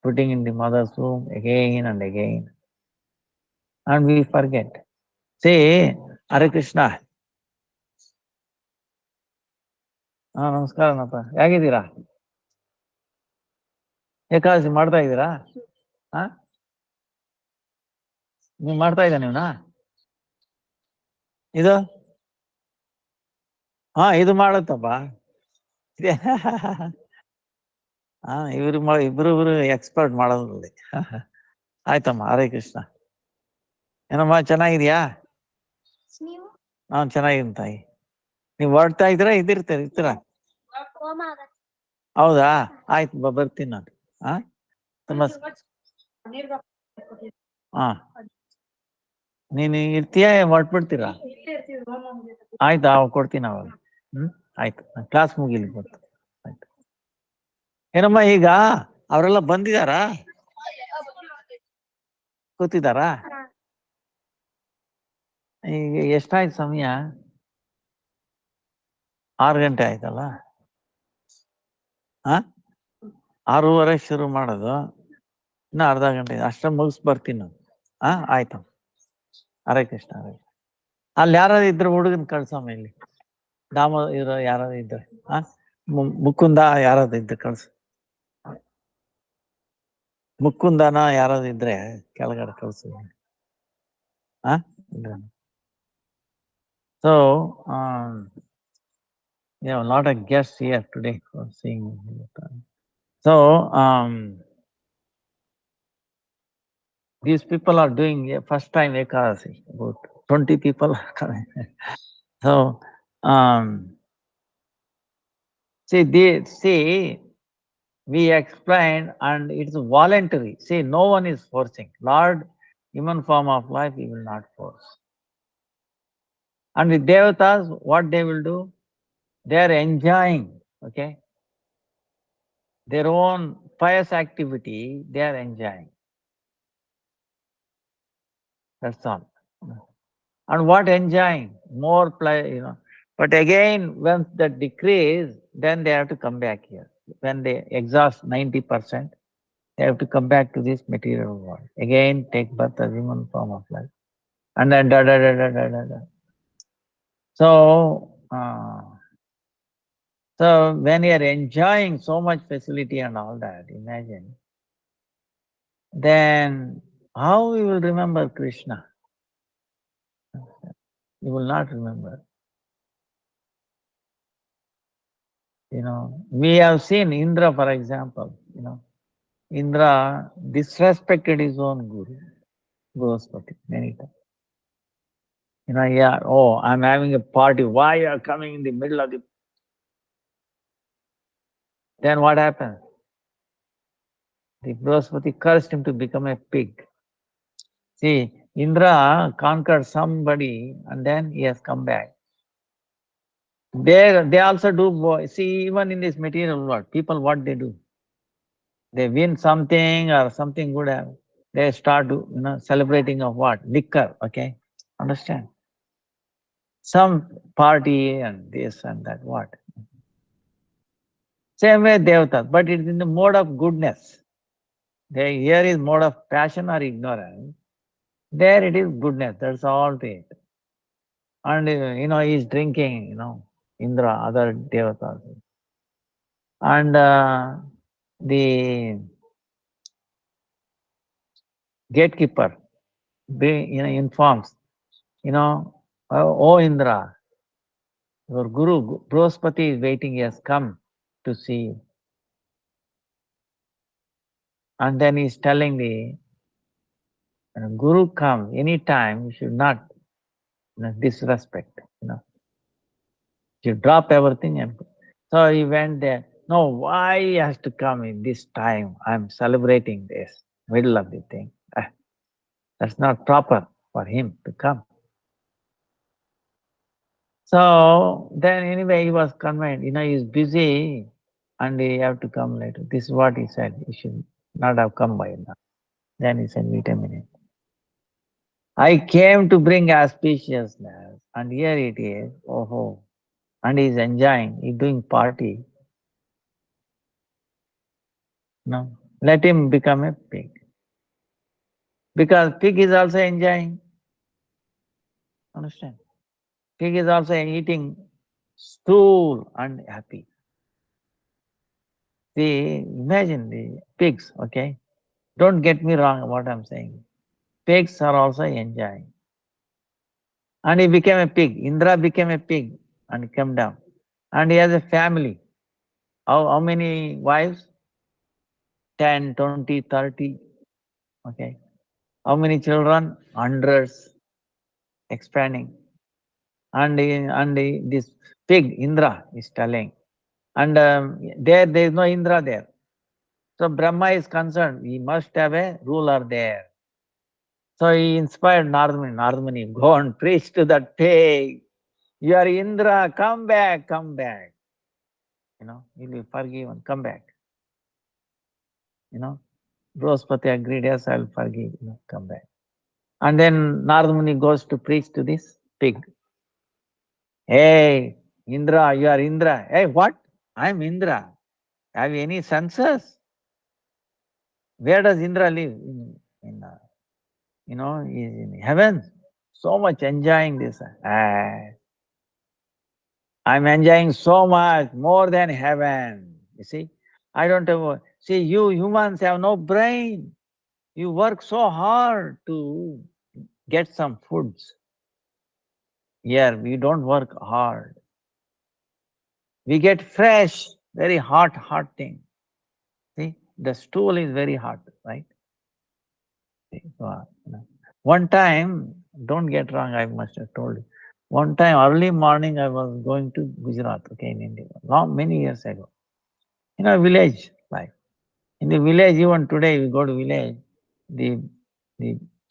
putting in the mother's womb again and again. And we forget. See, Hare Krishna. ನಮಸ್ಕಾರನಪ್ಪ, ಹೇಗಿದ್ದೀರಾ? ಏಕಾದಶಿ ಮಾಡ್ತಾ ಇದ್ದೀರಾ? ನೀವು ಮಾಡ್ತಾ ಇದ್ದ ನೀವ್ನಾ? ಇದು ಇದು ಮಾಡುತ್ತಪ್ಪ. ಇಬ್ರು expert ಮಾಡೋದ್ರಲ್ಲಿ. ಆಯ್ತಮ್ಮ, ಹರೇ ಕೃಷ್ಣ. ಏನಮ್ಮ ಚೆನ್ನಾಗಿದ್ಯಾ? ನಾನ್ ಚೆನ್ನಾಗಿದ್ದೀನಿ ತಾಯಿ. ನೀವು ಹೊರಡ್ತಾ ಇದ್ದೀರಾ ಇರ್ತೀರಾ? ಹೌದಾ, ಆಯ್ತು ಬರ್ತೀನಿ ನಾನು. ನೀನು ಇರ್ತೀಯಾ ಹೊರಟ್ಬಿಡ್ತೀರಾ? ಆಯ್ತು, ಕೊಡ್ತೀನಿ ಅವಾಗ. ಆಯ್ತು, ಕ್ಲಾಸ್ ಮುಗಿಲಿ ಗೊತ್ತು. ಆಯ್ತು. ಏನಮ್ಮ ಈಗ ಅವರೆಲ್ಲ ಬಂದಿದಾರಾ? ಕೂತಿದಾರಾ? ಈಗ ಎಷ್ಟಾಯ್ತು ಸಮಯ? 6 ಗಂಟೆ ಆಯ್ತಲ್ಲ. 6:30 ಶುರು ಮಾಡೋದು, ಇನ್ನು ಅರ್ಧ ಗಂಟೆ ಅಷ್ಟ ಮುಗಿಸ್ ಬರ್ತೀನಿ ನಾನು. ಆಯ್ತು, ಹರೇ ಕೃಷ್ಣ. ಅಲ್ಲಿ ಯಾರಾದ್ರು ಇದ್ರೆ ಹುಡುಗನ್ ಕಳ್ಸಮ್ಮ. ಇಲ್ಲಿ ದಾಮ ಇರೋ ಯಾರಾದ್ರು ಇದ್ರೆ, ಮುಕುಂದ ಯಾರಾದ್ರು ಇದ್ರೆ ಕಳ್ಸು. ಮುಕುಂದನ ಯಾರಾದ್ರು ಇದ್ರೆ ಕೆಳಗಡೆ ಕಳ್ಸು. So, a lot of guests here today for seeing. So, these people are doing a first time Ekadasi. About 20 people are coming. So, we explained, and it's voluntary. See, no one is forcing. Lord, human form of life, he will not force. And with devatas, what they will do? They are enjoying, okay? Their own pious activity, they are enjoying. That's all. And what enjoying? More play, But again, once that decrease, then they have to come back here. When they exhaust 90%, they have to come back to this material world. Again, take birth as human form of life. And then da. So, when you are enjoying so much facility and all that, imagine, then how you will remember Krishna? You will not remember. We have seen Indra, for example, Indra disrespected his own guru, Brihaspati, many times. I'm having a party. Why you are coming in the middle of the... Then what happened? The Brihaspati cursed him to become a pig. See, Indra conquered somebody and then he has come back. They also do. See, even in this material world, people, what they do? They win something or something good happen. They start celebrating of what? Liquor, okay? Understand? Some party and this and that, what? Same way Devatas, but it's in the mode of goodness. Here is mode of passion or ignorance. There it is goodness, that's all to it. And he's drinking, Indra, other Devatas. And the gatekeeper informs, oh Indra, your guru Brihaspati is waiting, he has come to see you. And then he's telling the Guru come anytime, you should not disrespect, you drop everything. And so he went there. No, why he has to come in this time? I'm celebrating this, middle of the thing. That's not proper for him to come. So then anyway, he was convinced, he's busy and he have to come later. This is what he said. He should not have come by now. Then he said, wait a minute. I came to bring auspiciousness, and here it is. Oh, and he's enjoying. He's doing party. No, let him become a pig, because pig is also enjoying. Understand? Pig is also eating stool and happy. See, imagine the pigs. Okay, don't get me wrong. What I'm saying. Pigs are also enjoying. And he became a pig. Indra became a pig and came down. And he has a family. How many wives? 10, 20, 30. Okay. How many children? Hundreds. Expanding. And this pig, Indra, is telling. And there is no Indra there. So Brahma is concerned. He must have a ruler there. So he inspired Nardmuni. Nardmuni, go and preach to that pig. You are Indra, come back, come back. You'll be forgiven, come back. Brospati agreed, yes, I'll forgive, come back. And then Narada Muni goes to preach to this pig. Hey, Indra, you are Indra. Hey, what? I'm Indra. Have you any senses? Where does Indra live? He's in heaven. So much enjoying this. I'm enjoying so much, more than heaven. You see? I don't have, see, you humans have no brain. You work so hard to get some foods. Here, we don't work hard. We get fresh, very hot thing. See, the stool is very hot, right? One time, don't get wrong, I must have told you. One time, early morning, I was going to Gujarat, okay, in India, many years ago. Village life. In the village, even today, we go to village, the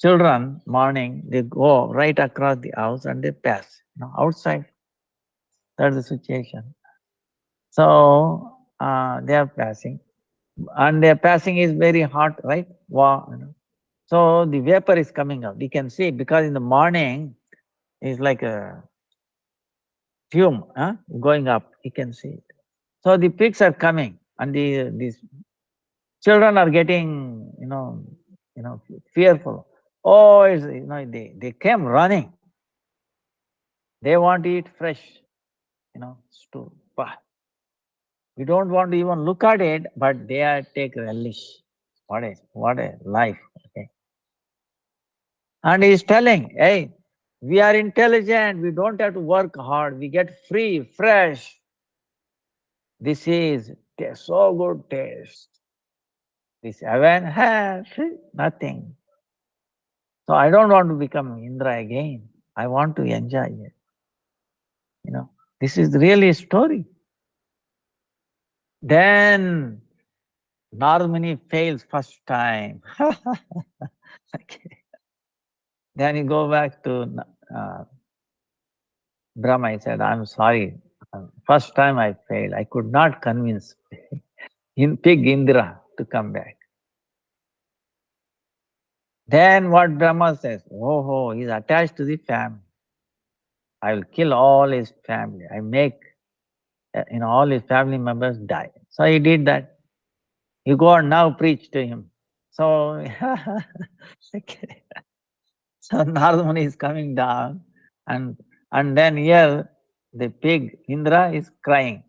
children, morning, they go right across the house and they pass, outside. That's the situation. So, they are passing. And their passing is very hot, right? Wow. So, the vapor is coming out. You can see, because in the morning, it's like a fume going up. You can see it. So, the pigs are coming, and these children are getting, fearful. Oh, they came running. They want to eat fresh, stool. We don't want to even look at it, but they are take relish. What a life. Okay. And he's telling, hey, we are intelligent. We don't have to work hard. We get free, fresh. This is so good taste. This heaven has nothing. So I don't want to become Indra again. I want to enjoy it. This is really a story. Then Narmani fails first time. Okay. Then he go back to Brahma. He said, I'm sorry. First time I failed. I could not convince pig Indra to come back. Then what Brahma says, oh, he's attached to the family. I will kill all his family. I make all his family members die. So he did that. You go and now preach to him. So, okay. So Narada Muni is coming down, and then here the pig Indra is crying.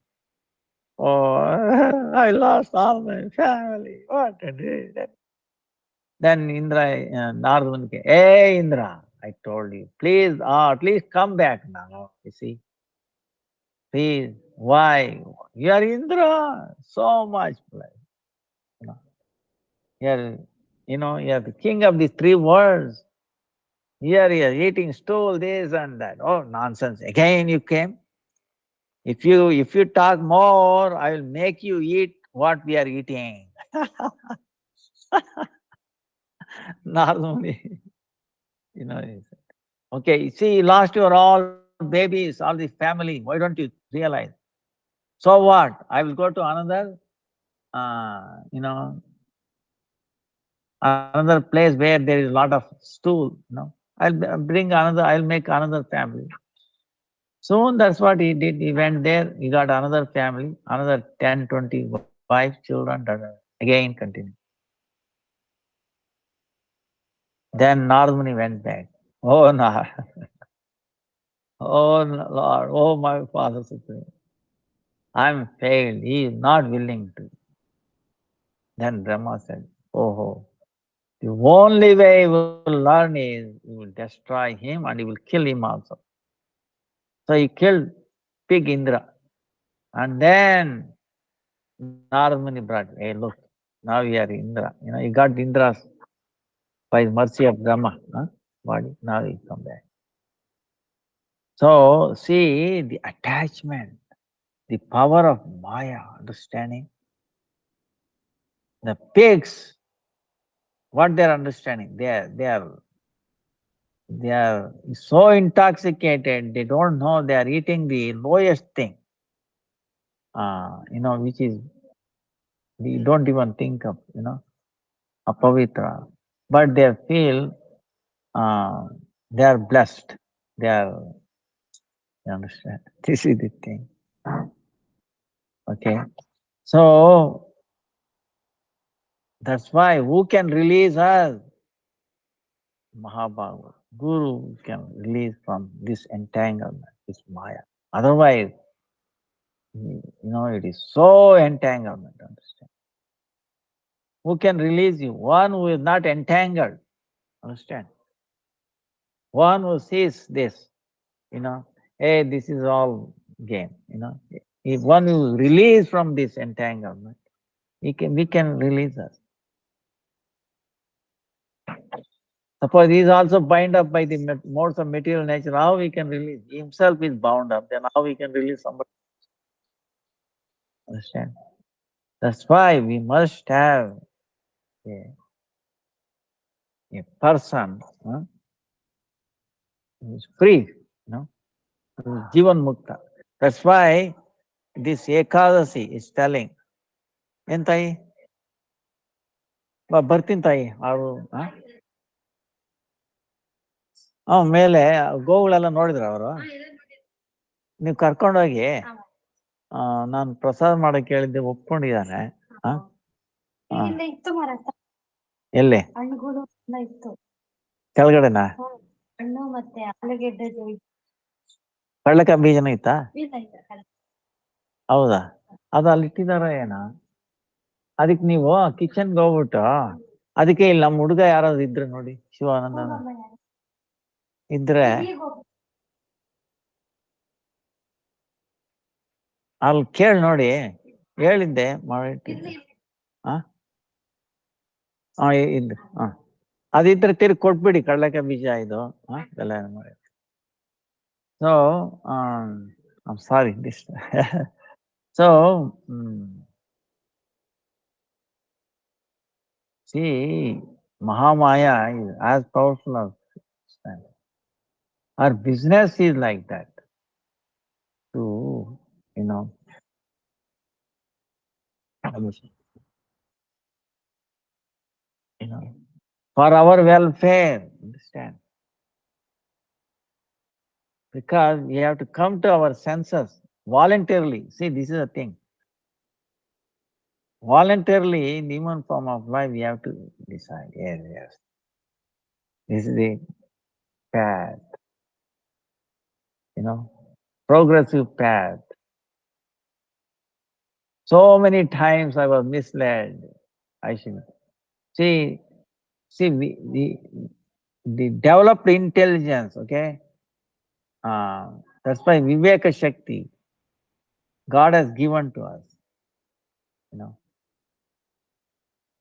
Oh, I lost all my family. What a day. Then Indra, Narada Muni came, hey Indra, I told you, please, at least come back now. You see, please, why? You are Indra, so much. You're, you're the king of these three worlds. Here you're eating stool, this and that. Oh, nonsense. Again you came. If you talk more, I will make you eat what we are eating. Normally, he said, okay, see, you lost your all babies, all the family. Why don't you realize? So what? I will go to another, uh, you know, another place where there is a lot of stool. I'll make another family. Soon that's what he did. He went there, he got another family, another 10, 20 wife, children, again continue. Then Narmani went back. Oh no, oh Lord, oh my Father Supreme. I'm failed. He is not willing to. Then Brahma said, oh, the only way you will learn is you will destroy him and you will kill him also. So he killed pig Indra. And then Narmani brought, hey, look, now we are Indra. He got Indra's by mercy of Brahma body. Now he come back. So see the attachment, the power of Maya, understanding. The pigs, what they're understanding, they are so intoxicated, they don't know they are eating the lowest thing, which is, we don't even think of, apavitra. But they feel uh, they are blessed. They are, you understand? This is the thing. Okay. So that's why who can release us? Mahabharata. Guru can release from this entanglement, this Maya. Otherwise, it is so entanglement, understand? Who can release you? One who is not entangled, understand? One who sees this, hey, this is all game. If one who is released from this entanglement, we can release us. Suppose he is also bound up by the modes of material nature, how we can release? He himself is bound up, then how we can release somebody? Understand? That's why we must have a, a person who is free, who is Jivan Mukta. That's why this Ekadasi is telling, ಎಂತಾಯಿ ಬರ್ತೀನಿ ತಾಯಿ ಅವರು ಮೇಲೆ ಗೋವುಗಳೆಲ್ಲ ನೋಡಿದ್ರ ಅವರು ನೀವು ಕರ್ಕೊಂಡೋಗಿ ನಾನು ಪ್ರಸಾದ ಮಾಡಕ್ ಹೇಳಿದ್ದೆ ಒಪ್ಕೊಂಡಿದ್ದಾನೆ ಎಲ್ಲಿ ಕೆಳಗಡೆನಾ ಕಡ್ಲೆಕಾಯಿ ಬೀಜನೂ ಇತ್ತಾ ಹೌದಾ ಅದು ಅಲ್ಲಿ ಇಟ್ಟಿದಾರ ಏನ ಅದಕ್ಕೆ ನೀವು ಕಿಚನ್ಗೆ ಹೋಗ್ಬಿಟ್ಟು ಅದಕ್ಕೆ ಇಲ್ಲಿ ನಮ್ಮ ಹುಡುಗ ಯಾರಾದ್ರು ಇದ್ರೆ ನೋಡಿ ಶಿವಾನಂದ ಇದ್ರೆ ಅಲ್ಲಿ ಕೇಳಿ ನೋಡಿ ಹೇಳಿದ್ದೆ ಮಾಡಿಟ್ಟಿದ್ದೆ ಇದ್ದು ಅದಿದ್ರೆ ತಿರ್ಗಿ ಕೊಟ್ಬಿಡಿ ಕಡ್ಲೆಕಾಯಿ ಬೀಜ ಇದು ಎಲ್ಲ ಮಾಡಿ. So I'm sorry this so see, Mahamaya is as powerful as our business is like that, to for our welfare, understand? Because we have to come to our senses voluntarily. See, this is the thing. Voluntarily, in human form of life, we have to decide. Yes. This is the path, progressive path. So many times I was misled. I should see. The developed intelligence. Okay, that's why Viveka Shakti God has given to us.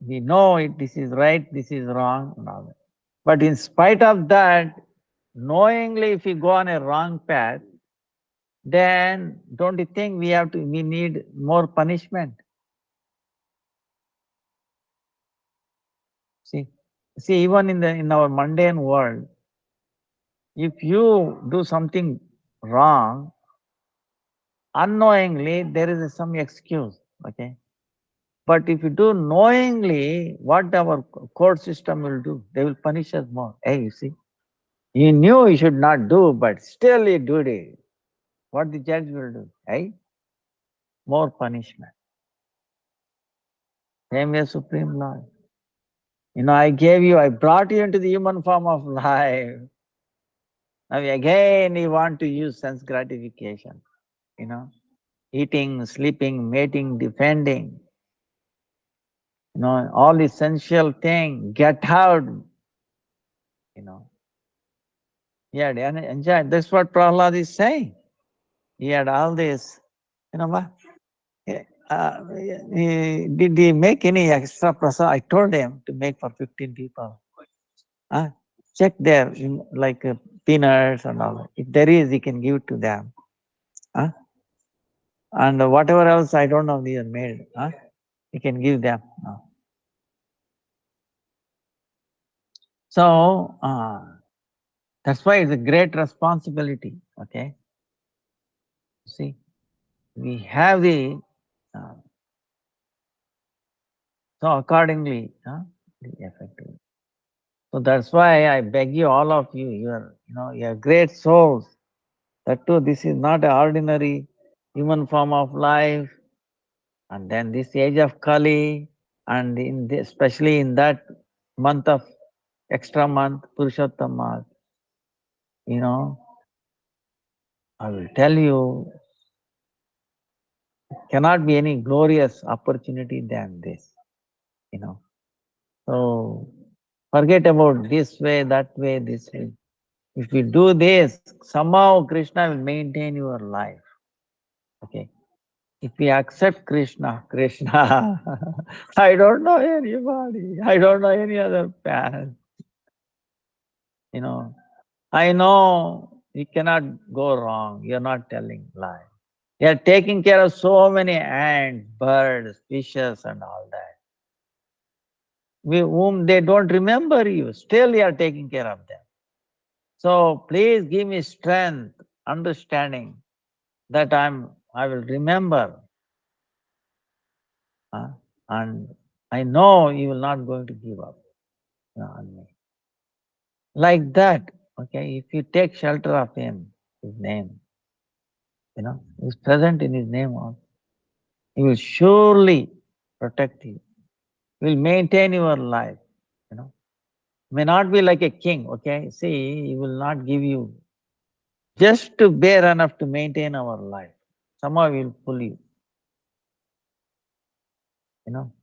We know it, this is right, this is wrong, and all that. But in spite of that, knowingly if we go on a wrong path, then don't you think we need more punishment? See, see, even in our mundane world, if you do something wrong, unknowingly there is some excuse, okay? But if you do knowingly, what our court system will do? They will punish us more. Hey, you see, you knew you should not do, but still you did it. What the judge will do? Hey, more punishment. Same way Supreme Lord. I brought you into the human form of life. Now again you want to use sense gratification, you know, eating, sleeping, mating, defending, all essential thing, get out, you know. He had enjoyed. That's what Prahlad is saying. He had all this, what? Did he make any extra prasad? I told him to make for 15 people. Check there, like peanuts and all. If there is, he can give it to them. And whatever else, I don't know, he has made. He can give them. So, that's why it's a great responsibility, okay? See, we have the, so accordingly, the effective. So that's why I beg you, all of you, you're great souls. That too, this is not an ordinary human form of life. And then this age of Kali, and especially in that month of extra month, Purushottam, I will tell you, cannot be any glorious opportunity than this. So forget about this way, that way, this way. If you do this, somehow Krishna will maintain your life. Okay. If we accept Krishna, I don't know anybody. I don't know any other path. I know you cannot go wrong. You're not telling lie. You're taking care of so many ants, birds, fishes, and all that. Whom they don't remember you, still you are taking care of them. So please give me strength, understanding that I will remember. And I know you will not going to give up on me. Like that, okay, if you take shelter of him, his name, he's present in his name also. He will surely protect you. He will maintain your life, May not be like a king, okay? See, he will not give you just to bear enough to maintain our life. Somehow he will pull you,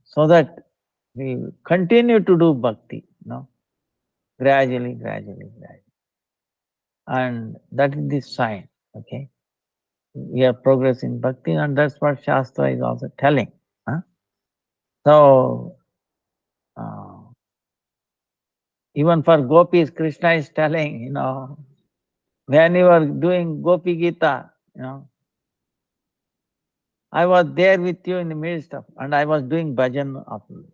so that we continue to do bhakti, gradually, gradually, gradually. And that is the sign, okay? We are progressing bhakti, and that's what Shastra is also telling. So, even for gopis, Krishna is telling, when you are doing Gopi Gita, I was there with you in the midst of, and I was doing bhajan of you.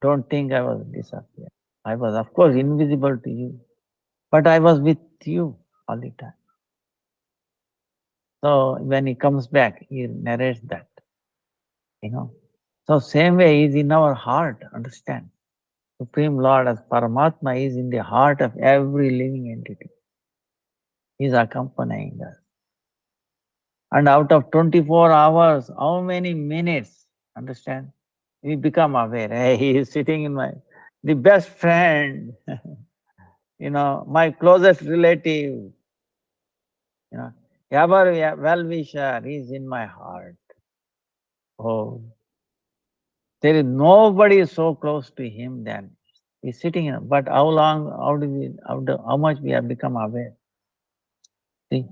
Don't think I was disappeared. I was, of course, invisible to you, but I was with you all the time. So when he comes back, he narrates that, So same way is in our heart, understand? Supreme Lord as Paramatma is in the heart of every living entity. He is accompanying us. And out of 24 hours, how many minutes, understand? We become aware. Hey, he is sitting in the best friend, my closest relative, ever well-wisher is in my heart. Oh, there is nobody so close to him than he's sitting in. But how long, how much we have become aware? See?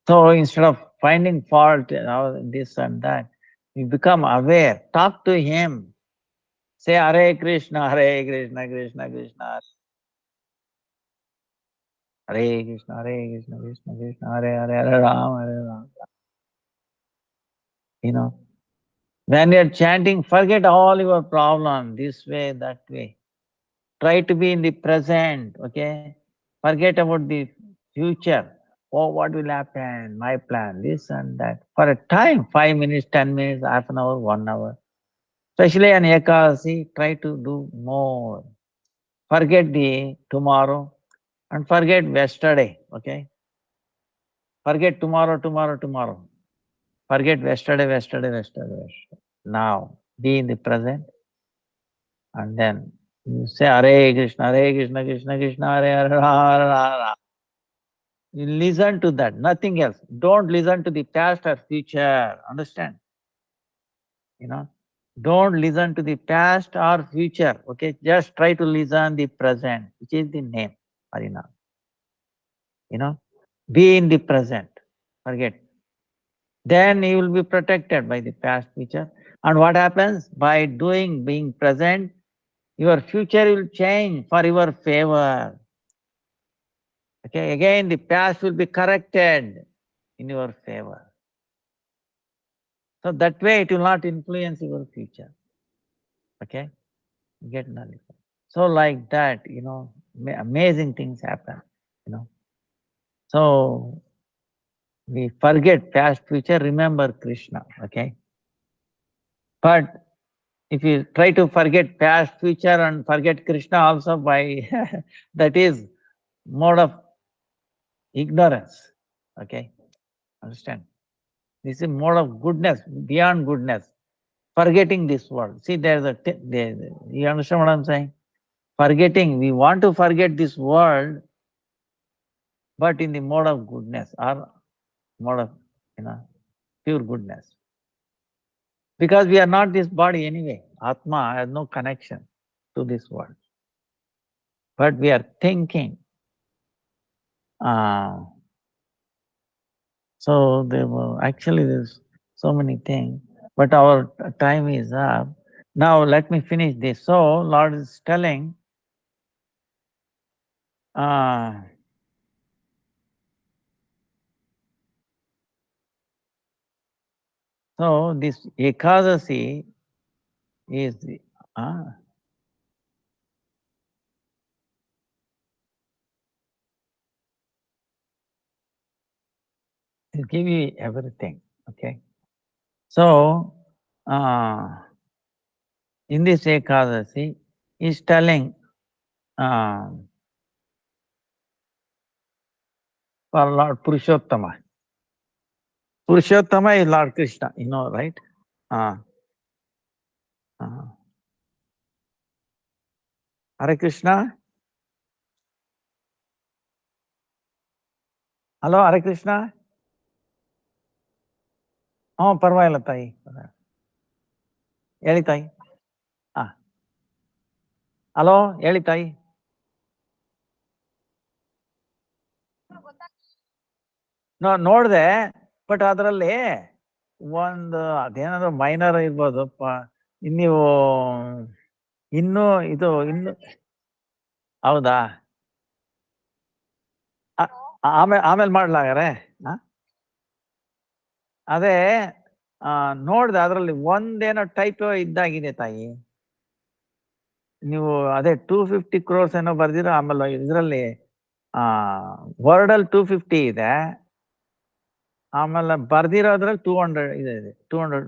So instead of finding fault, this and that, You become aware. Talk to him. Say Hare Krishna, Hare Krishna, Krishna Krishna, Hare Krishna, Hare Krishna, Krishna Krishna, Hare Hare, Hare Ram, Hare Ram. You know, when you're chanting, forget all your problems, this way, that way. Try to be in the present, okay? Forget about the future. Oh, what will happen? My plan, this and that. For a time, 5 minutes, 10 minutes, half an hour, 1 hour. Especially on Ekadasi, try to do more. Forget the tomorrow and forget yesterday, okay? Forget tomorrow, tomorrow, tomorrow. Forget yesterday, yesterday, yesterday, yesterday. Now, be in the present and then you say Hare Krishna, Krishna Krishna, Hare Hare, Hare Hare. You listen to that, nothing else. Don't listen to the past or future. Understand? You know, don't listen to the past or future. Okay, just try to listen the present, which is the name, Harina. You know, be in the present. Forget. Then you will be protected by the past, future. And what happens? By being present, your future will change for your favor. Okay, again the past will be corrected in your favor. So that way it will not influence your future. Okay, get nullified. So like that, you know, amazing things happen, you know. So we forget past, future, remember Krishna, okay? But if you try to forget past, future and forget Krishna also by, that is mode of ignorance, okay? Understand? This is mode of goodness, beyond goodness, forgetting this world. See, you understand what I'm saying? Forgetting, we want to forget this world, but in the mode of goodness or mode of, you know, pure goodness. Because we are not this body anyway. Atma has no connection to this world. But we are thinking. So there were actually there's so many things, but our time is up. Now let me finish this. So Lord is telling, so this Ekadasi is it give you everything. Okay. So in this Ekadasi, is telling for Lord Purushottama. Purushottama is Lord Krishna, you know, right? Uh, uh, Hare Krishna. Hello, Hare Krishna. ಪರವಾಗಿಲ್ಲ ತಾಯಿ. ಹೇಳಿ ತಾಯಿ. Hello, ಹೇಳಿ ತಾಯಿ. ನೋಡ್ದೆ, but ಅದರಲ್ಲಿ ಒಂದು ಅದೇನಾದ್ರು minor ಇರ್ಬೋದು. ನೀವು ಇನ್ನು ಇದು ಇನ್ನು ಹೌದಾ? ಆಮೇಲೆ ಮಾಡ್ಲಾಗಾರೆ. ಅದೇ ನೋಡ್ದೆ, ಅದ್ರಲ್ಲಿ ಒಂದೇನೋ ಟೈಪ್ ಇದ್ದಾಗಿದೆ ತಾಯಿ. ನೀವು ಅದೇ 250 crores ಏನೋ ಬರ್ದಿರೋ. ಆಮೇಲೆ ಇದರಲ್ಲಿ ವರ್ಡ್ ಅಲ್ಲಿ 250 ಇದೆ. ಆಮೇಲೆ ಬರ್ದಿರೋದ್ರಲ್ಲಿ 200 ಇದೆ, 200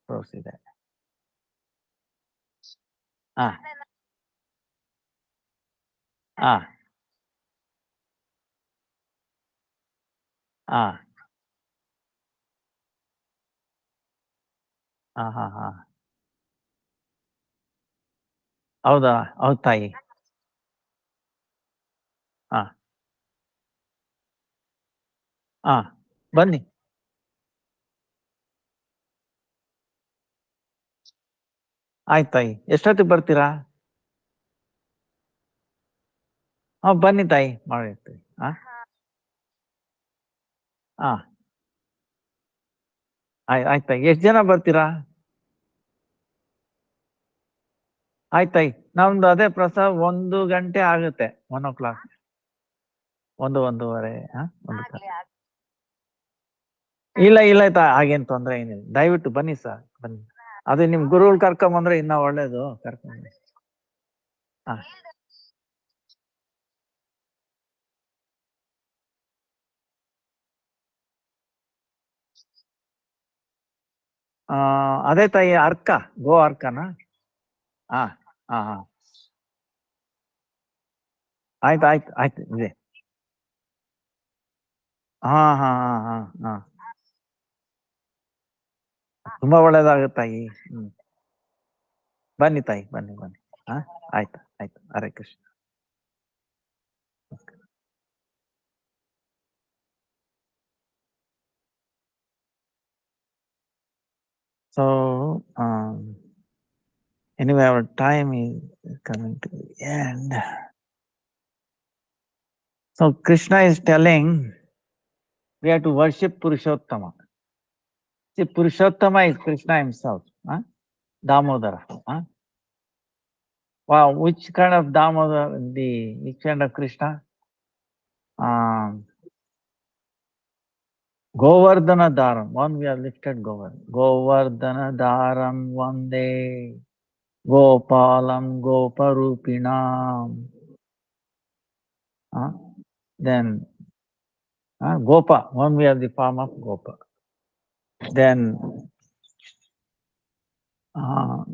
crores ಇದೆ. ಹಾ ಹಾ ಹಾ ಹಾ ಹಾ ಹಾ ಹೌದಾ? ಹೌದು ತಾಯಿ. ಹಾ ಹಾ ಬನ್ನಿ. ಆಯ್ತು ತಾಯಿ. ಎಷ್ಟೊತ್ತಿಗೆ ಬರ್ತೀರಾ? ಬನ್ನಿ ತಾಯಿ, ಮಾಡಿರ್ತೀವಿ. ಹಾ ಹಾ ಆಯ್ತು ತಾಯಿ. ಎಷ್ಟು ಜನ ಬರ್ತೀರಾ? ಆಯ್ತಾಯಿ ನಮ್ದು ಅದೇ ಪ್ರಸಾದ್ 1 ಗಂಟೆ ಆಗುತ್ತೆ 1 o'clock 1:30 1 ಇಲ್ಲ ಇಲ್ಲ ಆಯ್ತಾ ಹಾಗೇನ್ ತೊಂದ್ರೆ ಏನಿಲ್ಲ ದಯವಿಟ್ಟು ಬನ್ನಿ ಸರ್ ಬನ್ನಿ ಅದೇ ನಿಮ್ ಗುರುಗಳು ಕರ್ಕೊಂಬಂದ್ರೆ ಇನ್ನ ಒಳ್ಳೇದು ಕರ್ಕೊಂಬನ್ನಿ ಹಾ ಅದೇ ತಾಯಿ ಅರ್ಕ ಗೋ ಅರ್ಕನಾ ಹಾ ಹಾ ಹಾ ಆಯ್ತು ಆಯ್ತು ಆಯ್ತು ಇದೆ ಹಾ ಹಾ ಹಾ ಹಾ ಹಾ ತುಂಬಾ ಒಳ್ಳೇದಾಗುತ್ತೆ ತಾಯಿ ಬನ್ನಿ ತಾಯಿ ಬನ್ನಿ ಬನ್ನಿ ಹಾ ಆಯ್ತು ಆಯ್ತು Hare Krishna so anyway our time is coming to the end. So Krishna is telling we have to worship Purushottama. See, Purushottama is Krishna himself, Damodara. Wow, which kind of Damodara, which kind of Krishna? Govardhana Dharam. One we have lifted Govardhana. Govardhana Dharam Vande Gopalam Goparupinam. Then Gopa. One we have the form of Gopa. Then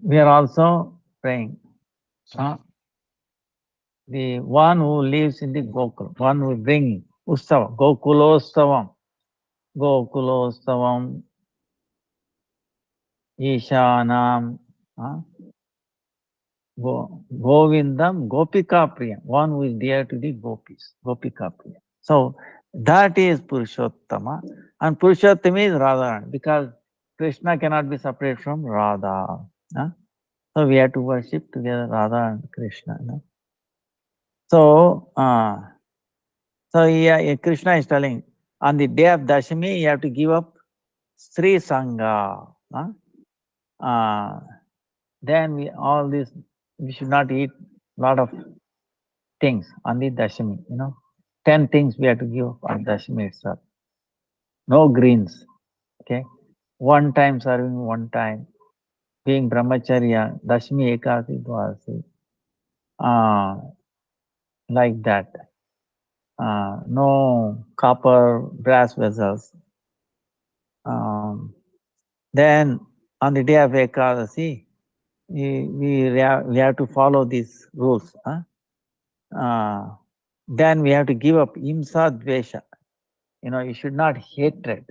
we are also praying. The one who lives in the Gokul, one who bring Ustava, Gokulostavam, Gokulostavam, Ishanam, Govindam, Gopika Priya, one who is dear to the gopis, Gopika Priya. So that is Purushottama, and Purushottama is Radharani, because Krishna cannot be separate from Radha. So we have to worship together Radha and Krishna. So, yeah, Krishna is telling, on the day of Dashami, you have to give up Sri Sangha. Then we should not eat a lot of things on the Dashami, 10 things we have to give up on Dashami itself. No greens, okay? One time serving, one time. Being brahmacharya, Dashami Ekasi Dwasi, like that. No copper, brass vessels. Then on the day of Ekadasi, we have to follow these rules. Then we have to give up Imsa Dvesha. You should not hatred.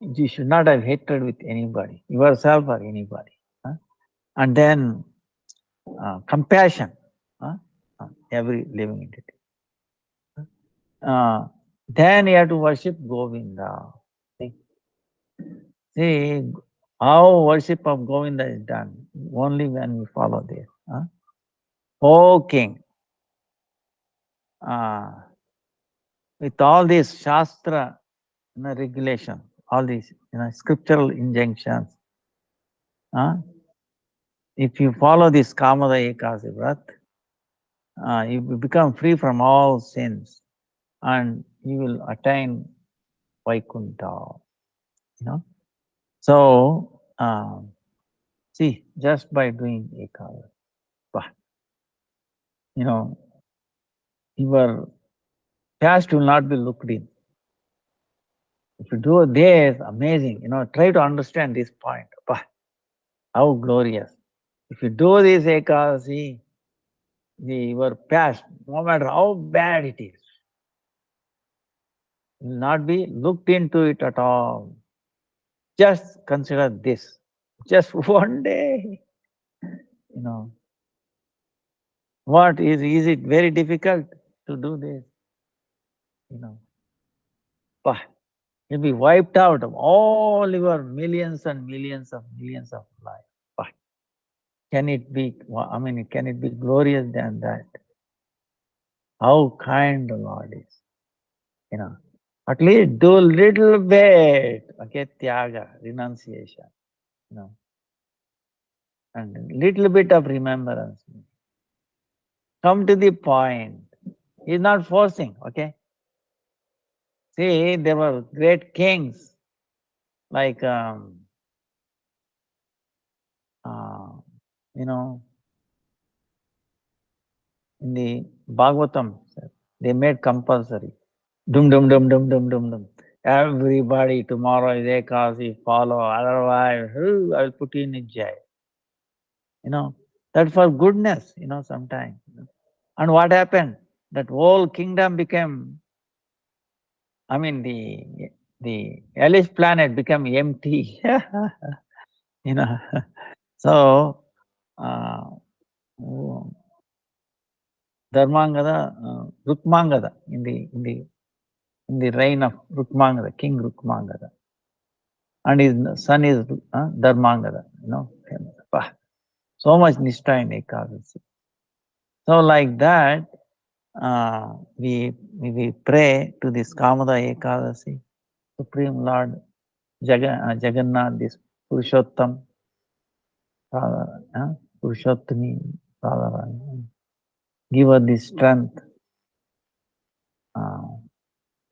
You should not have hatred with anybody, yourself or anybody. And then compassion, every living entity. Then you have to worship Govinda. See how worship of Govinda is done only when we follow this. O King, with all these Shastra regulation, all these scriptural injunctions, if you follow this Kamada Ekasi Vrat, you become free from all sins and you will attain Vaikuntha. So, see, just by doing Ekadasi, your past will not be looked in. If you do this, amazing. Try to understand this point. How glorious. If you do this Ekadasi, your past, no matter how bad it is, will not be looked into it at all. Just consider this. Just one day. What is it very difficult to do this? You'll be wiped out of all your millions and millions of life. Can it be, can it be glorious than that? How kind the Lord is. At least do a little bit, okay, tyaga, renunciation. and little bit of remembrance. Come to the point. He's not forcing, okay? See, there were great kings like, you know, in the Bhagavatam, they made compulsory. Dum dum dum dum dum dum dum. Everybody, tomorrow is Ekadasi, follow. Otherwise, I will put you in a jail. You know, that for goodness, you know, sometimes. And what happened? That whole kingdom became, I mean, the hellish planet became empty. You know, so Dharmangada, Rukmangada, in the reign of Rukmangada, King Rukmangada, and his son is Dharmangada. You know, so much nishta in Ekadasi. So like that, we pray to this Kamada Ekadasi, Supreme Lord Jagannath, this Purushottam, Purushottami, give us the strength,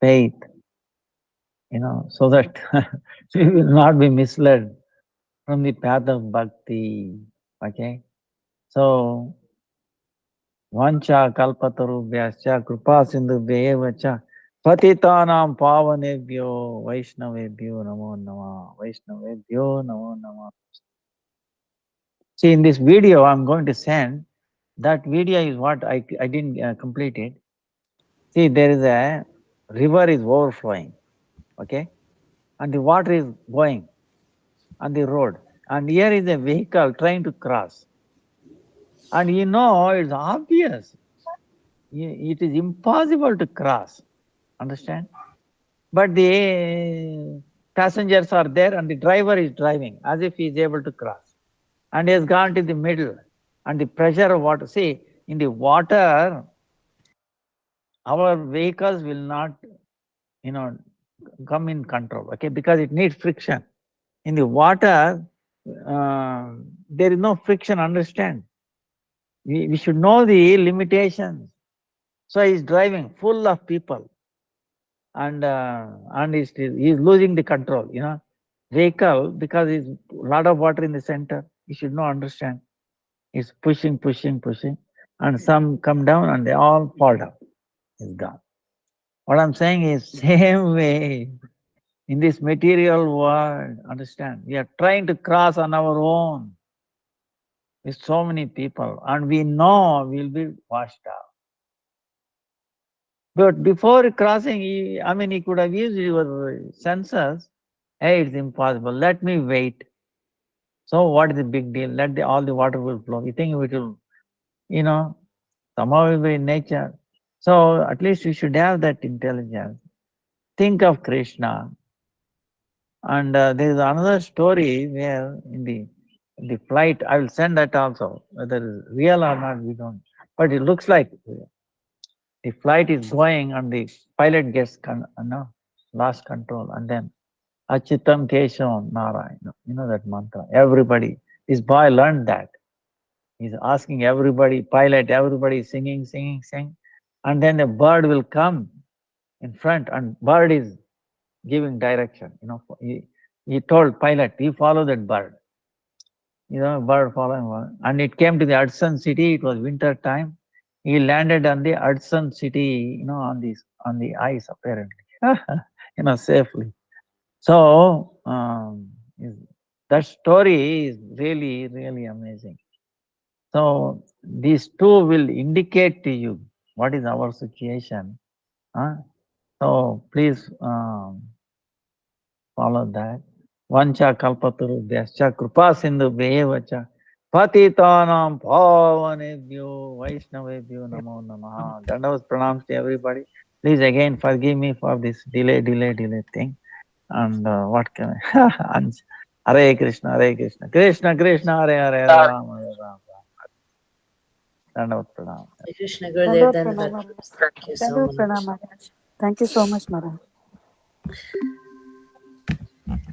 faith, you know, so that we will not be misled from the path of bhakti. Okay? So, vancha kalpatarubhyascha kripa sindhubhyevacha patitanam pavanebhyo vaishnavebhyo namo namah. Vaishnavebhyo namo namah. See, in this video I'm going to send, that video is what I didn't complete it. See, there is a river is overflowing, okay? And the water is going on the road. And here is a vehicle trying to cross. And you know, it's obvious. It is impossible to cross. Understand? But the passengers are there and the driver is driving as if he is able to cross. And he has gone to the middle. And the pressure of water, see, in the water, our vehicles will not, you know, come in control, okay, because it needs friction. In the water, there is no friction, understand? We should know the limitations. So he's driving full of people, and he's losing the control, you know, vehicle, because there's a lot of water in the center. You should not understand. He's pushing, and some come down and they all fall down. It's gone. What I'm saying is, same way, in this material world, understand, we are trying to cross on our own with so many people, and we know we'll be washed out. But before crossing, he could have used your senses. Hey, it's impossible. Let me wait. So what is the big deal? All the water will flow. You think it will, you know, somehow it will be in nature. So at least we should have that intelligence. Think of Krishna. And there is another story where in the flight, I will send that also. Whether it's real or not, we don't. But it looks like real. The flight is going and the pilot gets lost control, and then Achitam Keshavam Narayana. You know that mantra. Everybody, this boy learned that. He's asking everybody, pilot, everybody singing. And then a bird will come in front, and bird is giving direction. You know, he told pilot, you follow that bird. You know, bird following one. And it came to the Hudson city. It was winter time. He landed on the Hudson city, you know, on the ice apparently, you know, safely. So that story is really, really amazing. So these two will indicate to you what is our situation. So please follow that. Vancha kalpatarubhyascha kripa sindhubhyevacha patitanam pavanebhyo vaishnavebhyo namo namaha. Dandavas pranams to everybody. Please again forgive me for this delay thing. And what can I? Hare Krishna, Krishna Krishna, Hare Ram, Hare Ram. Dandavat pranam. Krishna Gurudev, Thank you so much. Thank you so much, Madam.